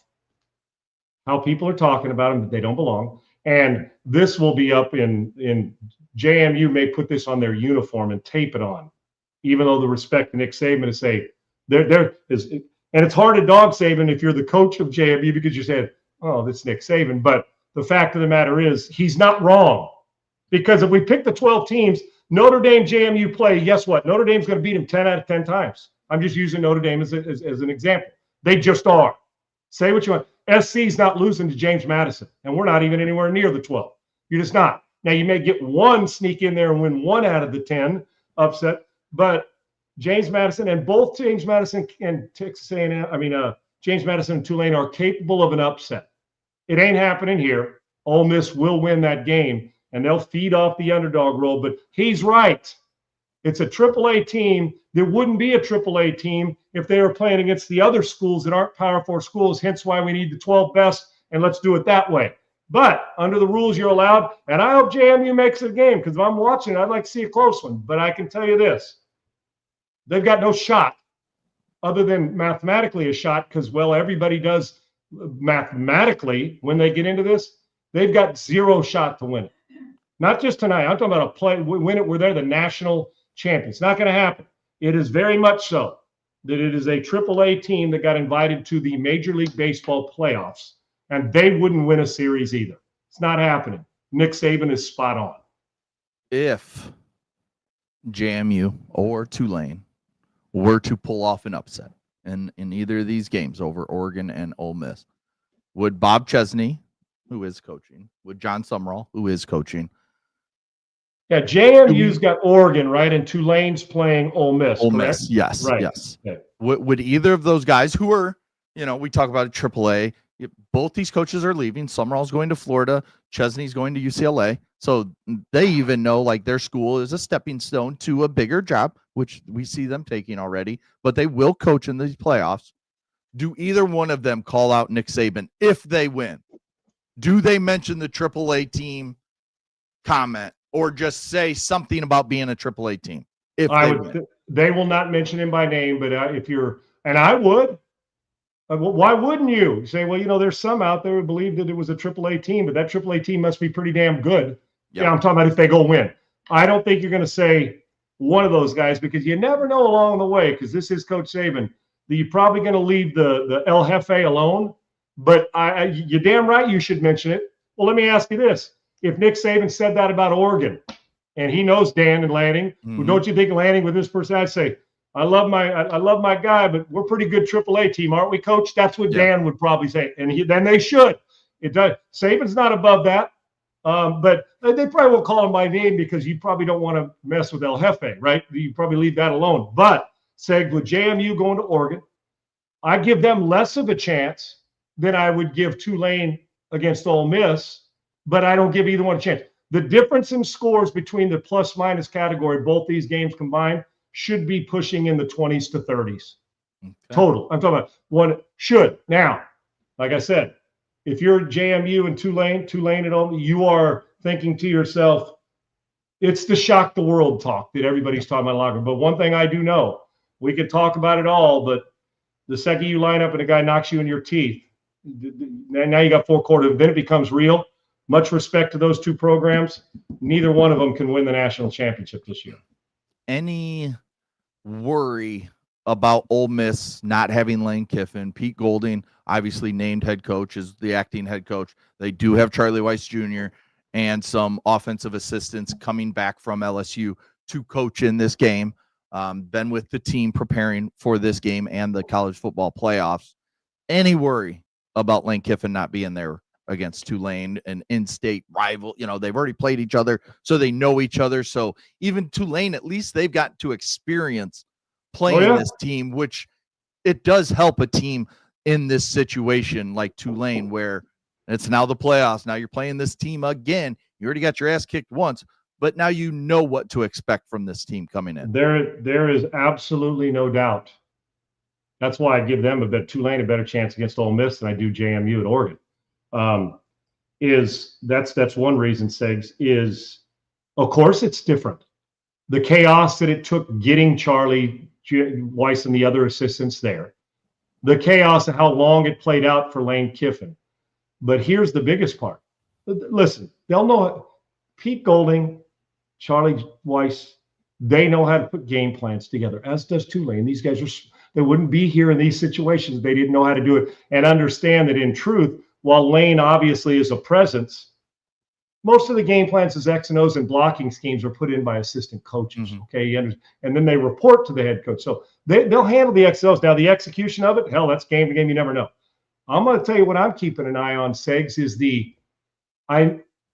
how people are talking about them, that they don't belong. And this will be up in JMU may put this on their uniform and tape it on, even though the respect to Nick Saban to say there is, and it's hard to dog Saban if you're the coach of JMU because you said, oh, this is Nick Saban. But the fact of the matter is he's not wrong, because if we pick the 12 teams, Notre Dame, JMU play, guess what? Notre Dame's going to beat them 10 out of 10 times. I'm just using Notre Dame as an example. They just are. Say what you want. SC's not losing to James Madison, and we're not even anywhere near the 12. You're just not. Now, you may get one sneak in there and win 1 out of the 10 upset, but James Madison and both James Madison and Texas A&M, James Madison and Tulane are capable of an upset. It ain't happening here. Ole Miss will win that game, and they'll feed off the underdog role. But he's right. It's a AAA team. There wouldn't be a AAA team if they were playing against the other schools that aren't Power 4 schools, hence why we need the 12 best, and let's do it that way. But under the rules, you're allowed, and I hope JMU makes it a game, because if I'm watching, I'd like to see a close one. But I can tell you this. They've got no shot other than mathematically a shot, because, well, everybody does mathematically when they get into this. They've got 0 shot to win it. Not just tonight. I'm talking about a play, win it where they're the national champions. It's not going to happen. It is very much so that it is a AAA team that got invited to the Major League Baseball playoffs, and they wouldn't win a series either. It's not happening. Nick Saban is spot on. If JMU or Tulane were to pull off an upset in either of these games over Oregon and Ole Miss, would Bob Chesney, who is coaching, would John Sumrall, who is coaching? Yeah, JMU's got Oregon, right? And Tulane's playing Ole Miss. Ole Miss, yes, right. Yes. Okay. Would either of those guys who are, we talk about AAA, both these coaches are leaving. Sumrall's going to Florida. Chesney's going to UCLA. So they even know like their school is a stepping stone to a bigger job, which we see them taking already, but they will coach in these playoffs. Do either one of them call out Nick Saban if they win? Do they mention the AAA team comment or just say something about being a AAA team? If they will not mention him by name, but if you're, and I would, why wouldn't you say, well, there's some out there who believe that it was a AAA team, but that AAA team must be pretty damn good. Yep. Yeah, I'm talking about if they go win. I don't think you're going to say one of those guys, because you never know along the way, because this is Coach Saban, that you're probably going to leave the El Jefe alone. But you're damn right you should mention it. Well, let me ask you this. If Nick Saban said that about Oregon, and he knows Dan and Lanning, who don't you think Lanning with this person, I'd say, I love my guy, but we're pretty good AAA team, aren't we, Coach? That's what Dan would probably say, and then they should. It does. Saban's not above that, but they probably won't call him by name because you probably don't want to mess with El Jefe, right? You probably leave that alone. But say with JMU going to Oregon, I give them less of a chance than I would give Tulane against Ole Miss, but I don't give either one a chance. The difference in scores between the plus-minus category, both these games combined, should be pushing in the 20s to 30s. Okay. Total. I'm talking about one should. Now, like I said, if you're JMU and Tulane at home, you are thinking to yourself, it's the shock the world talk that everybody's talking about locker. But one thing I do know, we could talk about it all, but the second you line up and a guy knocks you in your teeth, now you got 4 quarters, then it becomes real. Much respect to those two programs. Neither one of them can win the national championship this year. Any worry about Ole Miss not having Lane Kiffin? Pete Golding, obviously named head coach, is the acting head coach. They do have Charlie Weiss Jr. and some offensive assistants coming back from LSU to coach in this game. Been with the team preparing for this game and the college football playoffs. Any worry about Lane Kiffin not being there against Tulane, an in-state rival? They've already played each other, so they know each other. So even Tulane, at least they've got to experience playing this team, which it does help a team in this situation like Tulane, where it's now the playoffs. Now you're playing this team again. You already got your ass kicked once, but now you know what to expect from this team coming in. There is absolutely no doubt. That's why I give them Tulane a better chance against Ole Miss than I do JMU at Oregon. That's one reason, Segs, is of course it's different. The chaos that it took getting Charlie Weiss and the other assistants there, the chaos of how long it played out for Lane Kiffin. But here's the biggest part. Listen, they'll know Pete Golding, Charlie Weiss, they know how to put game plans together, as does Tulane. These guys they wouldn't be here in these situations if they didn't know how to do it and understand that in truth, while Lane obviously is a presence, most of the game plans as X and O's and blocking schemes are put in by assistant coaches. Okay, and then they report to the head coach. So they'll handle the X and O's. Now the execution of it, hell, that's game to game. You never know. I'm going to tell you what I'm keeping an eye on, Segs, is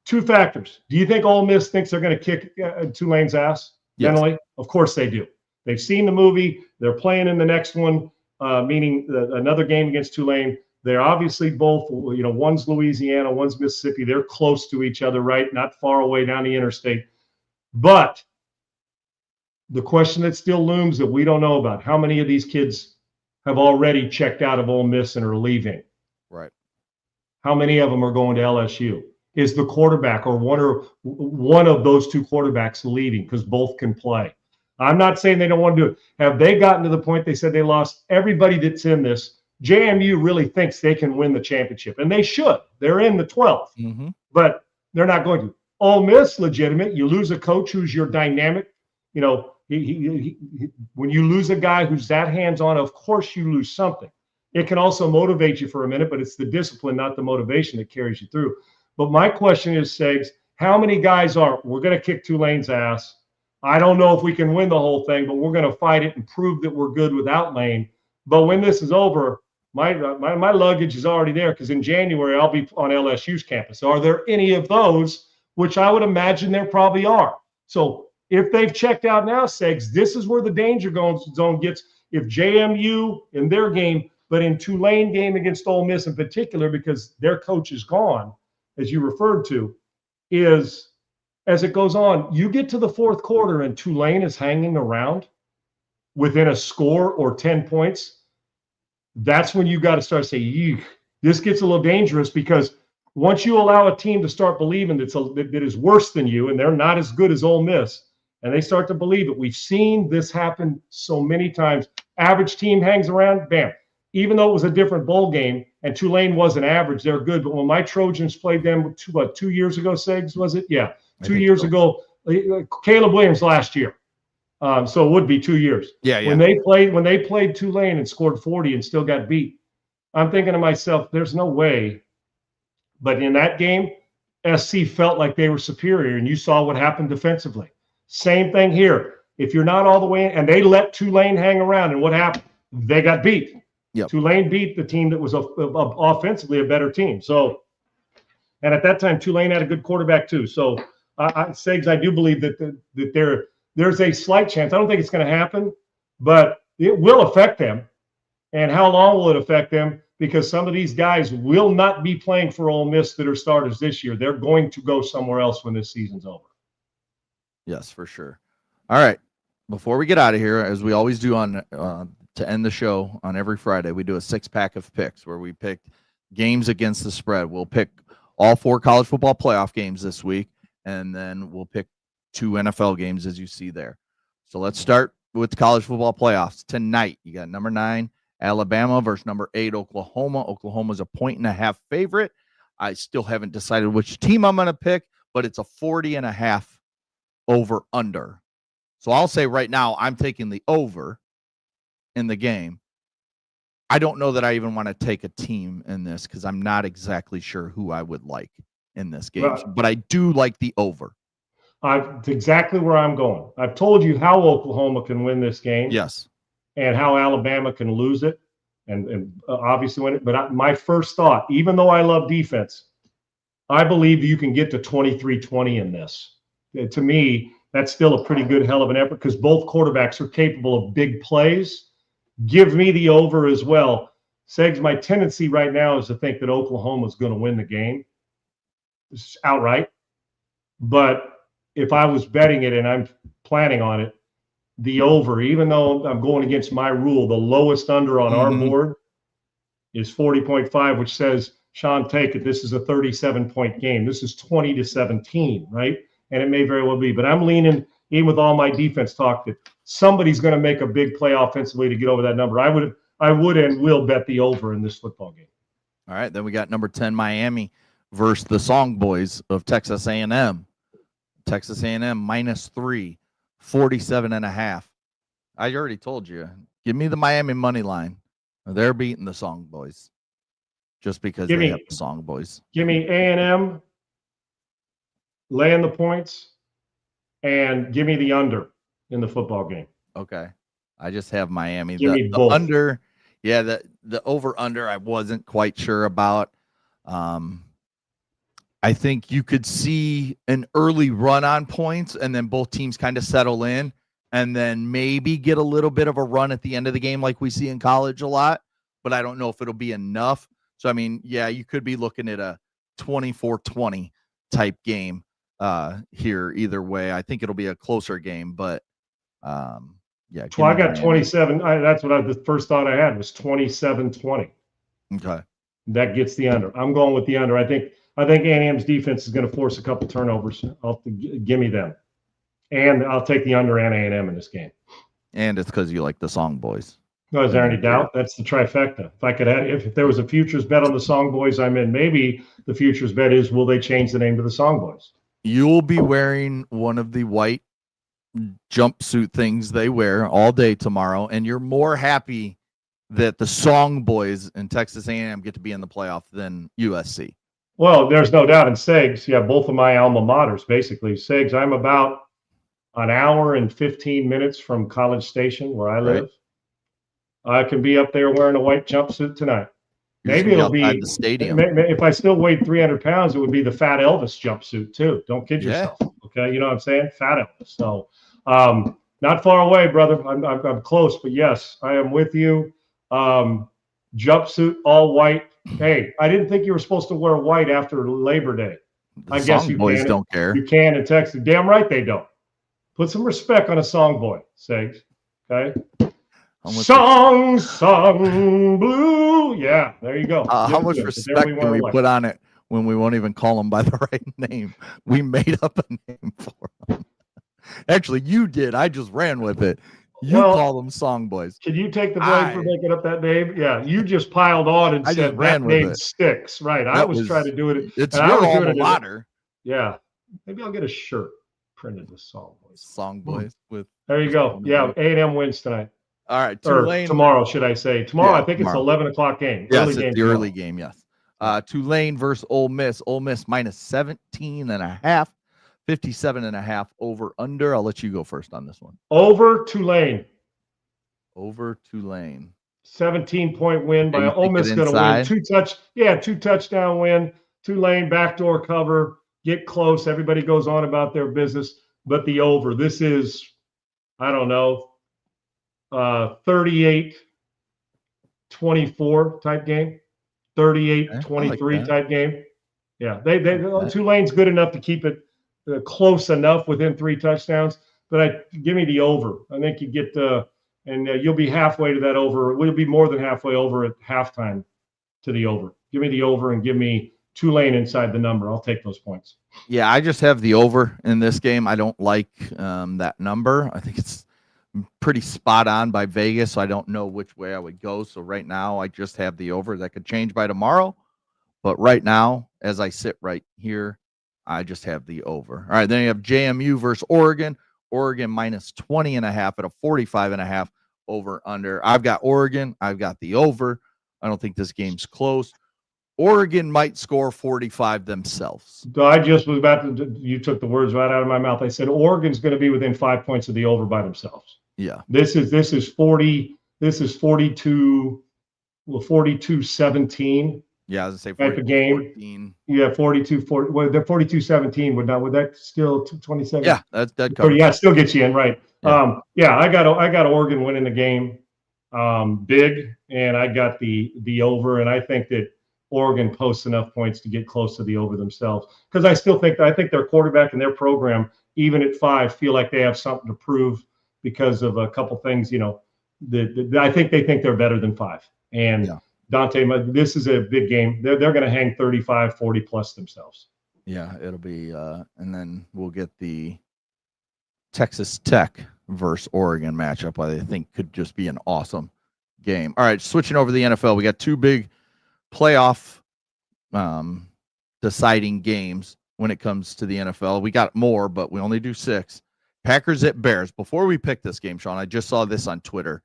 two factors. Do you think Ole Miss thinks they're going to kick Tulane's ass mentally? Yes. Of course they do. They've seen the movie. They're playing in the next one, meaning another game against Tulane. They're obviously both, one's Louisiana, one's Mississippi. They're close to each other, right? Not far away down the interstate. But the question that still looms that we don't know about, how many of these kids have already checked out of Ole Miss and are leaving? Right. How many of them are going to LSU? Is the quarterback or one of those two quarterbacks leaving because both can play? I'm not saying they don't want to do it. Have they gotten to the point they said they lost everybody that's in this? JMU really thinks they can win the championship, and they should. They're in the 12th, but they're not going to. Ole Miss, legitimate. You lose a coach who's your dynamic. When you lose a guy who's that hands-on, of course you lose something. It can also motivate you for a minute, but it's the discipline, not the motivation, that carries you through. But my question is, Segs, how many guys we're going to kick Tulane's ass? I don't know if we can win the whole thing, but we're going to fight it and prove that we're good without Lane. But when this is over, my luggage is already there because in January I'll be on LSU's campus. Are there any of those, which I would imagine there probably are? So if they've checked out now, Segs, this is where the danger zone gets. If JMU in their game, but in Tulane game against Ole Miss in particular, because their coach is gone, as you referred to, is as it goes on, you get to the fourth quarter and Tulane is hanging around within a score or 10 points. That's when you got to start saying, this gets a little dangerous, because once you allow a team to start believing that is worse than you and they're not as good as Ole Miss, and they start to believe it. We've seen this happen so many times. Average team hangs around, bam. Even though it was a different bowl game and Tulane wasn't average, they're good. But when my Trojans played them, 2 years ago, Segs, was it? Yeah, 2 years ago. Caleb Williams last year. So it would be 2 years. Yeah. When they played Tulane and scored 40 and still got beat, I'm thinking to myself, there's no way. But in that game, SC felt like they were superior, and you saw what happened defensively. Same thing here. If you're not all the way in, and they let Tulane hang around, and what happened? They got beat. Yep. Tulane beat the team that was offensively a better team. So, and at that time, Tulane had a good quarterback too. So, Segs, I do believe that there's a slight chance. I don't think it's going to happen, but it will affect them. And how long will it affect them? Because some of these guys will not be playing for Ole Miss that are starters this year. They're going to go somewhere else when this season's over. Yes, for sure. All right. Before we get out of here, as we always do to end the show on every Friday, we do a 6-pack of picks where we pick games against the spread. We'll pick all 4 college football playoff games this week, and then we'll pick 2 NFL games as you see there. So let's start with the college football playoffs. Tonight, you got number 9, Alabama versus number 8, Oklahoma. Oklahoma's a 1.5 favorite. I still haven't decided which team I'm going to pick, but it's a 40.5 over under. So I'll say right now I'm taking the over in the game. I don't know that I even want to take a team in this because I'm not exactly sure who I would like in this game. Right. But I do like the over. It's exactly where I'm going. I've told you how Oklahoma can win this game. Yes. And how Alabama can lose it and obviously win it. But my first thought, even though I love defense, I believe you can get to 23-20 in this. To me, that's still a pretty good hell of an effort because both quarterbacks are capable of big plays. Give me the over as well. Segs, my tendency right now is to think that Oklahoma is going to win the game outright. But if I was betting it and I'm planning on it, the over, even though I'm going against my rule, the lowest under on our board is 40.5, which says Sean, take it. This is a 37-point game. This is 20-17, right? And it may very well be. But I'm leaning, even with all my defense talk, that somebody's going to make a big play offensively to get over that number. I would and will bet the over in this football game. All right, then we got number 10 Miami versus the Song Boys of Texas A&M. Texas A&M -3, 47.5. I already told you. Give me the Miami money line. They're beating the Song Boys just because they have the Song Boys. Give me A&M laying the points, and give me the under in the football game. Okay. I just have Miami. Give me the both. Under, yeah, the over-under I wasn't quite sure about. I think you could see an early run on points and then both teams kind of settle in and then maybe get a little bit of a run at the end of the game like we see in college a lot, but I don't know if it'll be enough. So, I mean, yeah, you could be looking at a 24-20 type game here either way. I think it'll be a closer game, but yeah. Well, I got 27. That's what the first thought I had was 27-20. Okay. That gets the under. I'm going with the under. I think A&M's defense is going to force a couple turnovers. Give me them. And I'll take the under and A&M in this game. And it's because you like the Song Boys. No, is there any doubt? That's the trifecta. If I could have, if there was a futures bet on the Song Boys, I'm in. Maybe the futures bet is, will they change the name to the Song Boys? You'll be wearing one of the white jumpsuit things they wear all day tomorrow, and you're more happy that the Song Boys in Texas A&M get to be in the playoff than USC. Well, there's no doubt in Segs. Yeah, both of my alma maters, basically. Segs, I'm about an hour and 15 minutes from College Station where I live. Right. I can be up there wearing a white jumpsuit tonight. Maybe it'll be the stadium. If I still weighed 300 pounds, it would be the Fat Elvis jumpsuit too. Don't kid yourself. Okay, you know what I'm saying? Fat Elvis. So, not far away, brother. I'm close, but yes, I am with you. Jumpsuit, all white. Hey, I didn't think you were supposed to wear white after Labor Day. I guess you boys don't care. You can in Texas. Damn right they don't. Put some respect on a song boy, Segs. Okay. Song blue. Yeah, there you go. How much respect can we put on it when we won't even call them by the right name? We made up a name for them. Actually, you did. I just ran with it. You call them Song Boys. Can you take the blame for making up that name? Yeah, you just piled on and said that name sticks. Right. I was trying to do it. It's your alma mater. Yeah. Maybe I'll get a shirt printed with Song Boys. Song Boys with. There you go. Yeah, A&M wins tonight. All right. Tomorrow, should I say? Tomorrow, I think it's an 11 o'clock game. Yes, it's the early game, yes. Tulane versus Ole Miss. Ole Miss -17.5. 57.5 over under. I'll let you go first on this one. Over Tulane. Over Tulane. 17-point win by Ole Miss. Going to win. Two touchdown win. Tulane backdoor cover. Get close. Everybody goes on about their business, but the over. This is, I don't know, 38-24 type game. 38-23 type game. Yeah, Tulane's good enough to keep it close enough within 3 touchdowns, but give me the over. I think you get and you'll be halfway to that over. We'll be more than halfway over at halftime to the over. Give me the over and give me Tulane inside the number. I'll take those points. Yeah, I just have the over in this game. I don't like that number. I think it's pretty spot on by Vegas, so I don't know which way I would go. So right now, I just have the over. That could change by tomorrow, but right now, as I sit right here, I just have the over. All right, then you have JMU versus Oregon. Oregon -20.5 at a 45.5 over under. I've got Oregon. I've got the over. I don't think this game's close. Oregon might score 45 themselves. I just was about to. You took the words right out of my mouth. I said Oregon's going to be within 5 points of the over by themselves. Yeah. This is 40. This is 42. Well, 42-17. Yeah, I was gonna say 40, game. 14. Yeah, 42-40. Well, the 42-17 would that still 27? Yeah, that covers. Yeah, still gets you in, right? Yeah. I got Oregon winning the game, big, and I got the over, and I think that Oregon posts enough points to get close to the over themselves, because I think their quarterback and their program, even at 5, feel like they have something to prove because of a couple things. You know, I think they think they're better than 5, and Dante, this is a big game. They're going to hang 35, 40 plus themselves. Yeah, it'll be, and then we'll get the Texas Tech versus Oregon matchup. I think could just be an awesome game. All right, switching over to the NFL, we got two big playoff deciding games when it comes to the NFL. We got more, but we only do 6. Packers at Bears. Before we pick this game, Sean, I just saw this on Twitter.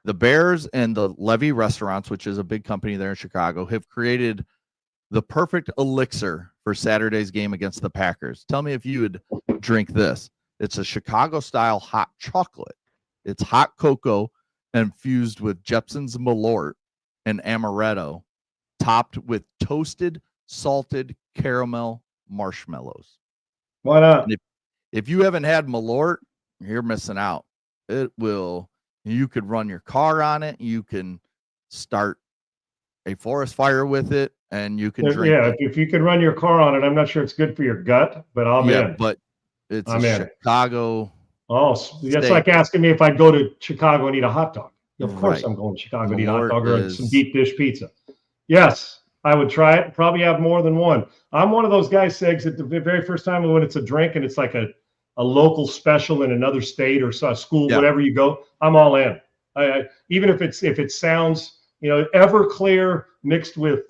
The Bears and the Levy Restaurants, which is a big company there in Chicago, have created the perfect elixir for Saturday's game against the Packers. Tell me if you would drink this. It's a Chicago-style hot chocolate. It's hot cocoa infused with Jepson's Malort and amaretto, topped with toasted, salted caramel marshmallows. Why not? And if you haven't had Malort, you're missing out. It will. You could run your car on it. You can start a forest fire with it, and you can drink. Yeah, if you can run your car on it, I'm not sure it's good for your gut, but I'm in. But it's I'm in. Chicago. Oh, that's like asking me if I'd go to Chicago and eat a hot dog. Of course, I'm going to Chicago and eat a hot dog or some deep dish pizza. Yes, I would try it. Probably have more than one. I'm one of those guys, Segs, at the very first time when it's a drink and it's like a local special in another state or a school, whatever you go, I'm all in. Even if it sounds, Everclear mixed with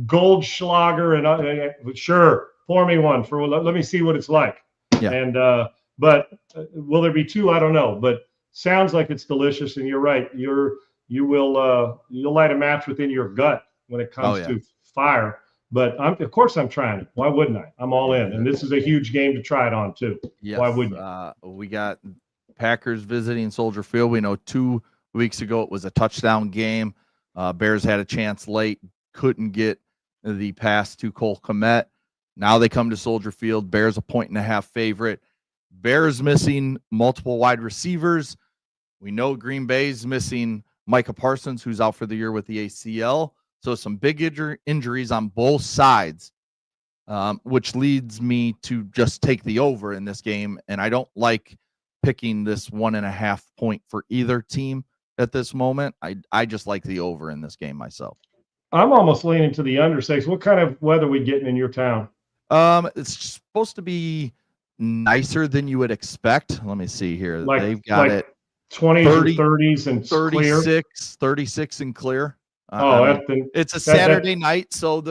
Goldschlager and sure, pour me one let me see what it's like. Yeah. And but will there be 2? I don't know. But sounds like it's delicious. And you're right. You'll light a match within your gut when it comes to fire. But of course I'm trying it. Why wouldn't I? I'm all in. And this is a huge game to try it on too. Yes. Why wouldn't you? We got Packers visiting Soldier Field. We know 2 weeks ago it was a touchdown game. Bears had a chance late, couldn't get the pass to Cole Kmet. Now they come to Soldier Field. Bears a 1.5 favorite. Bears missing multiple wide receivers. We know Green Bay's missing Micah Parsons, who's out for the year with the ACL. So some big injuries on both sides, which leads me to just take the over in this game. And I don't like picking this 1.5 point for either team at this moment. I just like the over in this game myself. I'm almost leaning to the under. Six. What kind of weather are we getting in your town? It's supposed to be nicer than you would expect. Let me see here. They've got it 20s, 30s, and 36 and clear. It's a Saturday night, so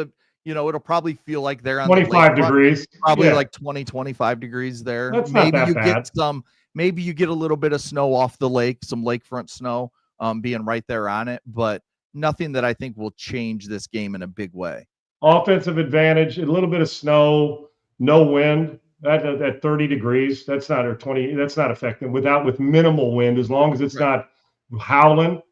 it'll probably feel like they're on 25 degrees. Probably like 20, 25 degrees there. That's maybe not that bad. Maybe you get a little bit of snow off the lake, some lakefront snow, being right there on it, but nothing that I think will change this game in a big way. Offensive advantage, a little bit of snow, no wind. At 30 degrees, that's not, or 20, that's not effective. With minimal wind, as long as it's not howling,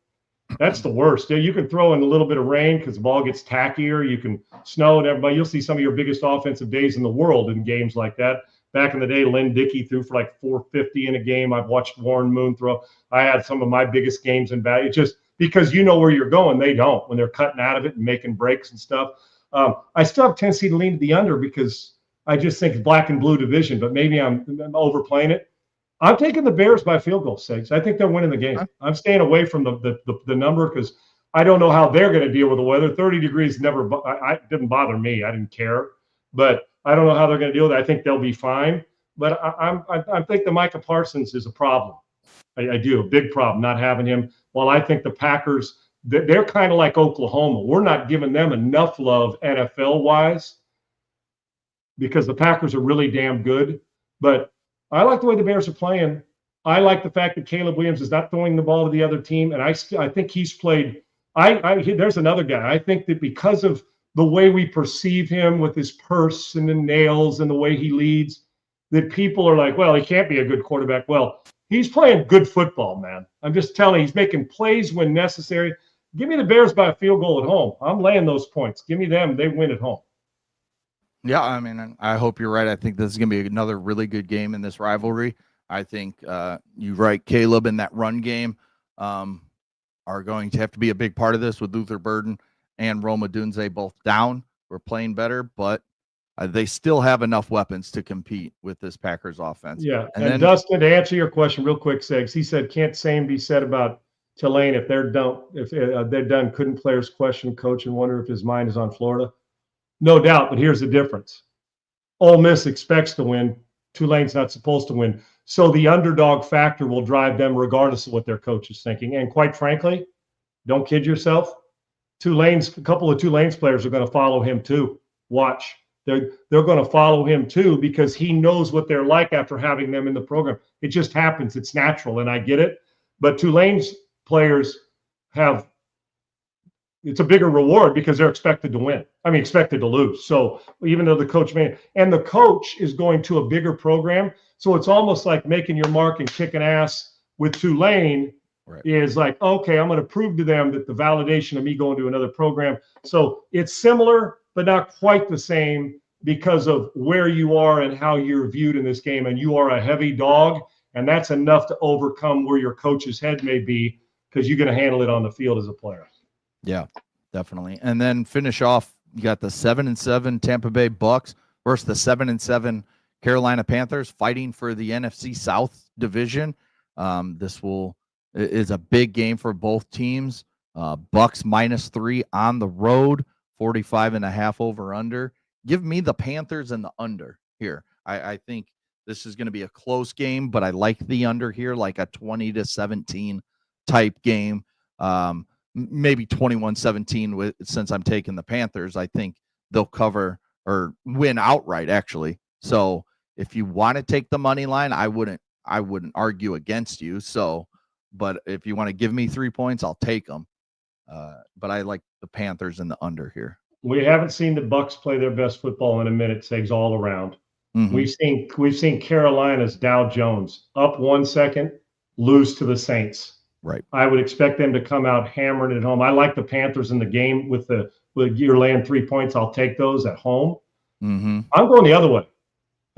that's the worst. You can throw in a little bit of rain because the ball gets tackier. You can snow and everybody. You'll see some of your biggest offensive days in the world in games like that. Back in the day, Lynn Dickey threw for like 450 in a game. I've watched Warren Moon throw. I had some of my biggest games in value just because you know where you're going. They don't when they're cutting out of it and making breaks and stuff. I still have a tendency to lean to the under because I just think black and blue division, but maybe I'm overplaying it. I'm taking the Bears by field goal stakes. I think they're winning the game. I'm staying away from the number because I don't know how they're going to deal with the weather. 30 degrees I didn't bother me. I didn't care, but I don't know how they're going to deal with it. I think they'll be fine, but I think the Micah Parsons is a problem. I do, a big problem not having him. While I think the Packers, they're kind of like Oklahoma. We're not giving them enough love NFL-wise, because the Packers are really damn good. But I like the way the Bears are playing. I like the fact that Caleb Williams is not throwing the ball to the other team. And I think he's played. There's another guy. I think that because of the way we perceive him with his purse and the nails and the way he leads, that people are like, well, he can't be a good quarterback. Well, he's playing good football, man. I'm just telling you, he's making plays when necessary. Give me the Bears by a field goal at home. I'm laying those points. Give me them. They win at home. Yeah, I mean, I hope you're right. I think this is going to be another really good game in this rivalry. I think you're right. Caleb in that run game are going to have to be a big part of this with Luther Burden and Roma Dunze both down. We're playing better, but they still have enough weapons to compete with this Packers offense. Yeah, and then, Dustin, to answer your question real quick, Segs, he said, can't same be said about Tulane, if they're done, couldn't players question coach and wonder if his mind is on Florida? No doubt, but here's the difference. Ole Miss expects to win. Tulane's not supposed to win. So the underdog factor will drive them regardless of what their coach is thinking. And quite frankly, don't kid yourself, a couple of Tulane's players are going to follow him too. Watch. They're going to follow him too because he knows what they're like after having them in the program. It just happens. It's natural, and I get it. But Tulane's players it's a bigger reward because they're expected to win. Expected to lose. So even though the coach the coach is going to a bigger program, so it's almost like making your mark and kicking ass with Tulane. Right. Is like, okay, I'm going to prove to them that the validation of me going to another program. So it's similar, but not quite the same because of where you are and how you're viewed in this game. And you are a heavy dog, and that's enough to overcome where your coach's head may be because you're going to handle it on the field as a player. Yeah, definitely. And then finish off, you got the 7-7 Tampa Bay Bucks versus the 7-7 Carolina Panthers fighting for the NFC South division. This is a big game for both teams. Bucks -3 on the road, 45.5 over under. Give me the Panthers and the under here. I think this is going to be a close game, but I like the under here, like a 20-17 type game. Maybe 21-17 since I'm taking the Panthers. I think they'll cover or win outright, actually. So if you want to take the money line, I wouldn't argue against you. So, but if you want to give me 3 points, I'll take them. But I like the Panthers and the under here. We haven't seen the Bucks play their best football in a minute, Segs, all around. Mm-hmm. We've seen Carolina's Dow Jones up 1 second, lose to the Saints. Right. I would expect them to come out hammering it home. I like the Panthers in the game with you're laying 3 points. I'll take those at home. Mm-hmm. I'm going the other way.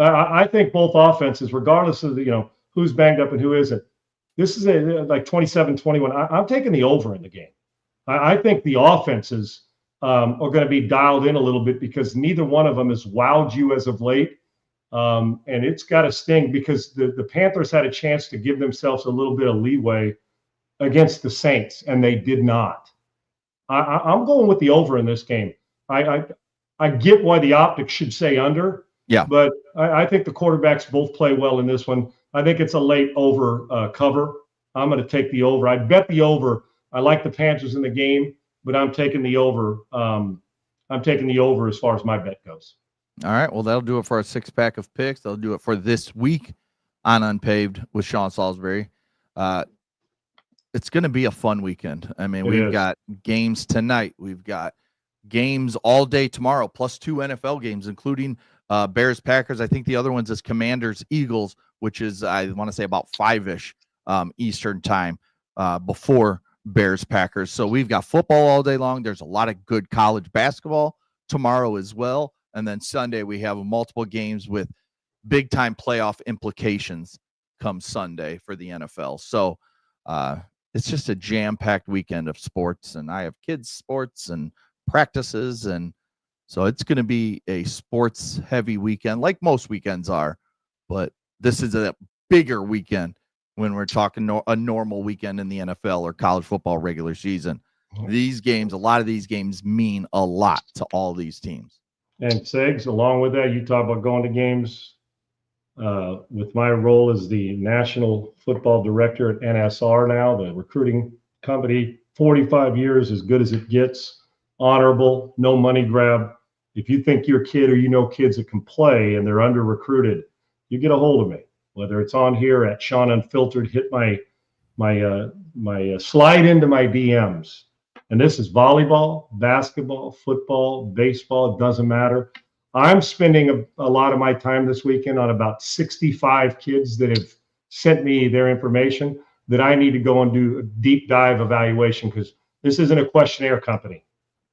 I think both offenses, regardless of who's banged up and who isn't, this is like 27-21. I'm taking the over in the game. I think the offenses are going to be dialed in a little bit because neither one of them has wowed you as of late. And it's got to sting because the Panthers had a chance to give themselves a little bit of leeway against the Saints, and they did not. I'm going with the over in this game. I get why the optics should say under. Yeah. But I think the quarterbacks both play well in this one. I think it's a late over cover. I'm going to take the over. I bet the over. I like the Panthers in the game, but I'm taking the over. I'm taking the over as far as my bet goes. All right. Well, that'll do it for our 6-pack of picks. They'll do it for this week on Unpaved with Sean Salisbury. It's going to be a fun weekend. We've got games tonight. We've got games all day tomorrow, plus 2 NFL games, including Bears, Packers. I think the other one's is Commanders, Eagles, which is, I want to say, about 5-ish Eastern time before Bears, Packers. So we've got football all day long. There's a lot of good college basketball tomorrow as well. And then Sunday, we have multiple games with big-time playoff implications come Sunday for the NFL. So it's just a jam-packed weekend of sports, and I have kids' sports and practices, and so it's going to be a sports-heavy weekend, like most weekends are, but this is a bigger weekend when we're talking a normal weekend in the NFL or college football regular season. These games, a lot of these games mean a lot to all these teams. And Segs, along with that, you talk about going to games. With my role as the National Football Director at NSR now, the recruiting company, 45 years, as good as it gets, honorable, no money grab. If you think your kid or kids that can play and they're under-recruited, you get a hold of me. Whether it's on here at Sean Unfiltered, hit my slide into my DMs. And this is volleyball, basketball, football, baseball, it doesn't matter. I'm spending a lot of my time this weekend on about 65 kids that have sent me their information that I need to go and do a deep dive evaluation because this isn't a questionnaire company.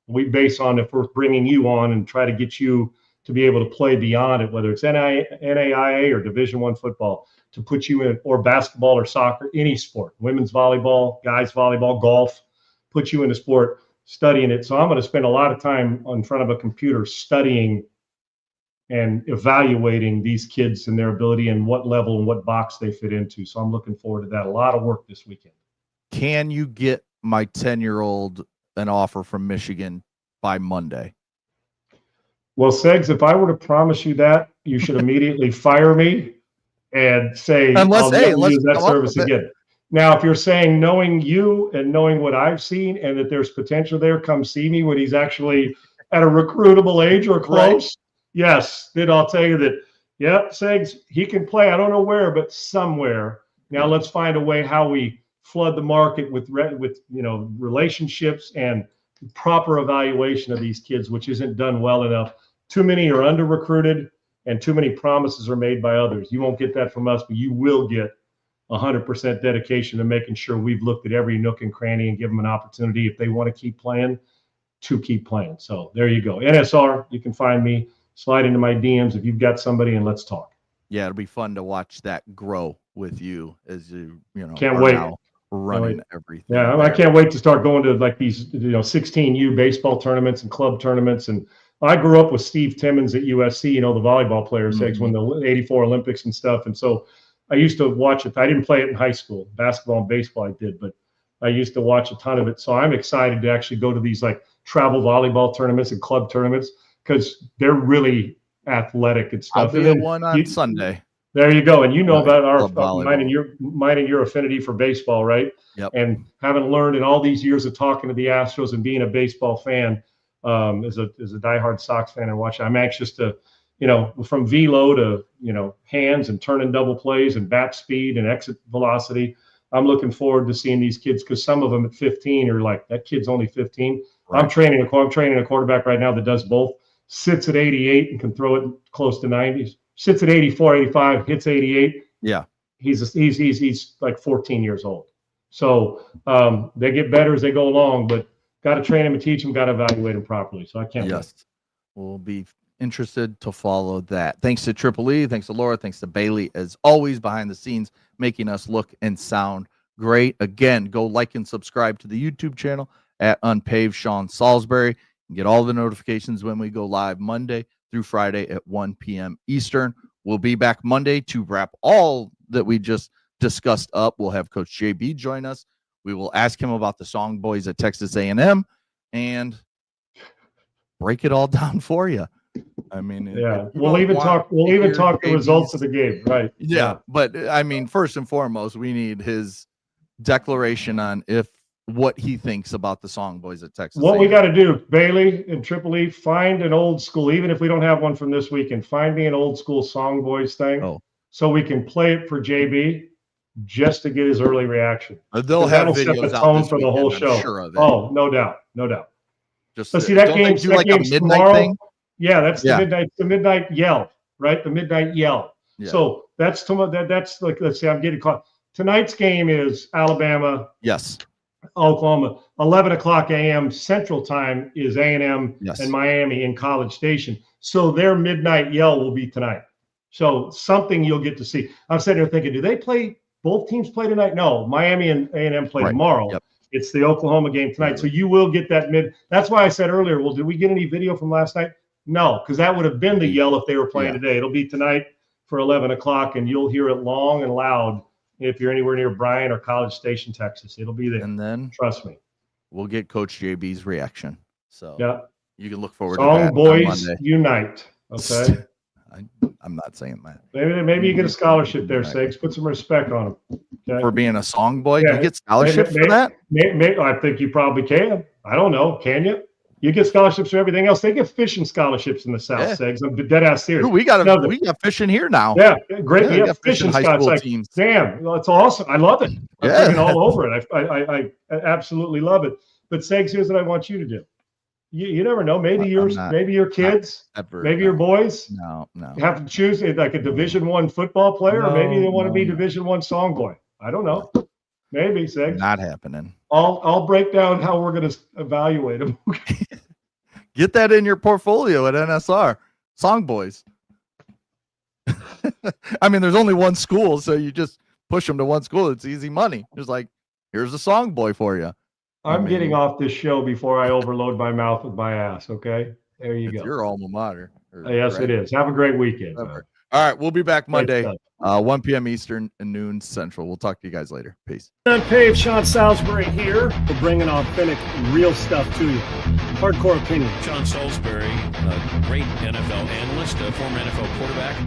We base on if we're bringing you on and try to get you to be able to play beyond it, whether it's NAIA or Division I football, to put you in, or basketball or soccer, any sport, women's volleyball, guys volleyball, golf, put you in a sport, studying it. So I'm going to spend a lot of time in front of a computer studying and evaluating these kids and their ability and what level and what box they fit into. So I'm looking forward to that. A lot of work this weekend. can you get my 10-year-old an offer from Michigan by Monday? Well, Segs, if I were to promise you that, you should immediately fire me and say, I'll never use that service again. Now, if you're saying knowing you and knowing what I've seen and that there's potential there, come see me when he's actually at a recruitable age or close. Right. Yes, then I'll tell you that, yep, Segs, he can play. I don't know where, but somewhere. Now let's find a way how we flood the market with relationships and proper evaluation of these kids, which isn't done well enough. Too many are under recruited and too many promises are made by others. You won't get that from us, but you will get 100% dedication to making sure we've looked at every nook and cranny and give them an opportunity, if they want to keep playing, to keep playing. So there you go. NSR, you can find me, slide into my DMs if you've got somebody, and let's talk. Yeah, it'll be fun to watch that grow with you as you can't wait. Running everything. Yeah, I can't wait to start going to like these 16U baseball tournaments and club tournaments. And I grew up with Steve Timmons at USC, the volleyball players, when the '84 Olympics and stuff. And so I used to watch it. I didn't play it in high school, basketball and baseball I did, but I used to watch a ton of it. So I'm excited to actually go to these like travel volleyball tournaments and club tournaments because they're really athletic and stuff. I'll be at one on Sunday. There you go. And about mine and your affinity for baseball, right? Yep. And having learned in all these years of talking to the Astros and being a baseball fan, as a diehard Sox fan and watching, I'm anxious to, from velo to, hands and turning double plays and bat speed and exit velocity. I'm looking forward to seeing these kids because some of them at 15 are like, that kid's only 15. Right. I'm training a quarterback right now that does both. Sits at 88 and can throw it close to 90s. Sits at 84, 85, hits 88. Yeah. He's like 14 years old. So they get better as they go along, but got to train him and teach him, got to evaluate him properly. So I can't wait. We'll be interested to follow that. Thanks to Triple E. Thanks to Laura. Thanks to Bailey, as always, behind the scenes, making us look and sound great. Again, go like and subscribe to the YouTube channel at Unpaved Sean Salisbury. And get all the notifications when we go live Monday through Friday at 1 p.m. Eastern. We'll be back Monday to wrap all that we just discussed up. We'll have Coach JB join us. We will ask him about the Song Boys at Texas A&M and break it all down for you. I mean, we'll even talk the results of the game, right? Yeah, but I mean, first and foremost, we need his declaration on what he thinks about the Song Boys at Texas. What we got to do, Bailey and Triple E, find an old school, even if we don't have one from this weekend, find me an old school Song Boys thing so we can play it for JB just to get his early reaction. They'll have videos set the tone for the whole show. Sure of it. Oh, no doubt. Just let's see that game. Do like a midnight tomorrow thing? Yeah, that's the midnight yell, right? The midnight yell. Yeah. So that's like, let's see, I'm getting caught. Tonight's game is Alabama. Yes. Oklahoma. 11 o'clock a.m. Central Time is A&M and Miami in College Station. So their midnight yell will be tonight. So something you'll get to see. I'm sitting here thinking, do they play? Both teams play tonight? No, Miami and A&M play tomorrow. Yep. It's the Oklahoma game tonight. So you will get that That's why I said earlier, well, did we get any video from last night? No, because that would have been the yell if they were playing today. It'll be tonight for 11 o'clock, and you'll hear it long and loud if you're anywhere near Bryan or College Station, Texas. It'll be there. And then, trust me, we'll get Coach JB's reaction. So you can look forward to that. Song Boys Unite. Okay. I'm not saying that. Maybe you get a scholarship there, Sakes. Put some respect on him. Okay? For being a song boy? Yeah. You get scholarships for that? I think you probably can. I don't know. Can you? You get scholarships for everything else. They get fishing scholarships in the South, Sakes. I'm dead ass serious. Dude, we got fishing here now. Yeah, great. We have fishing high school teams. Damn, that's awesome. I love it. I'm all over it. I absolutely love it. But Sakes, here's what I want you to do. You never know. Maybe your kids, maybe your boys. No. You have to choose like a Division I football player, or maybe they want to be Division I song boy. I don't know. Maybe, Sakes. Not happening. I'll break down how we're going to evaluate them. Get that in your portfolio at NSR. Song Boys. I mean, there's only one school, so you just push them to one school. It's easy money. It's like, here's a song boy for you. I'm getting off this show before I overload my mouth with my ass, okay? There you go. Your alma mater. Yes, it is. Have a great weekend. All All right, we'll be back Monday, stuff. 1 p.m. Eastern and noon Central. We'll talk to you guys later. Peace. Unpaved, Sean Salisbury here. We're bringing authentic, real stuff to you. Hardcore opinion. Sean Salisbury, a great NFL analyst, a former NFL quarterback.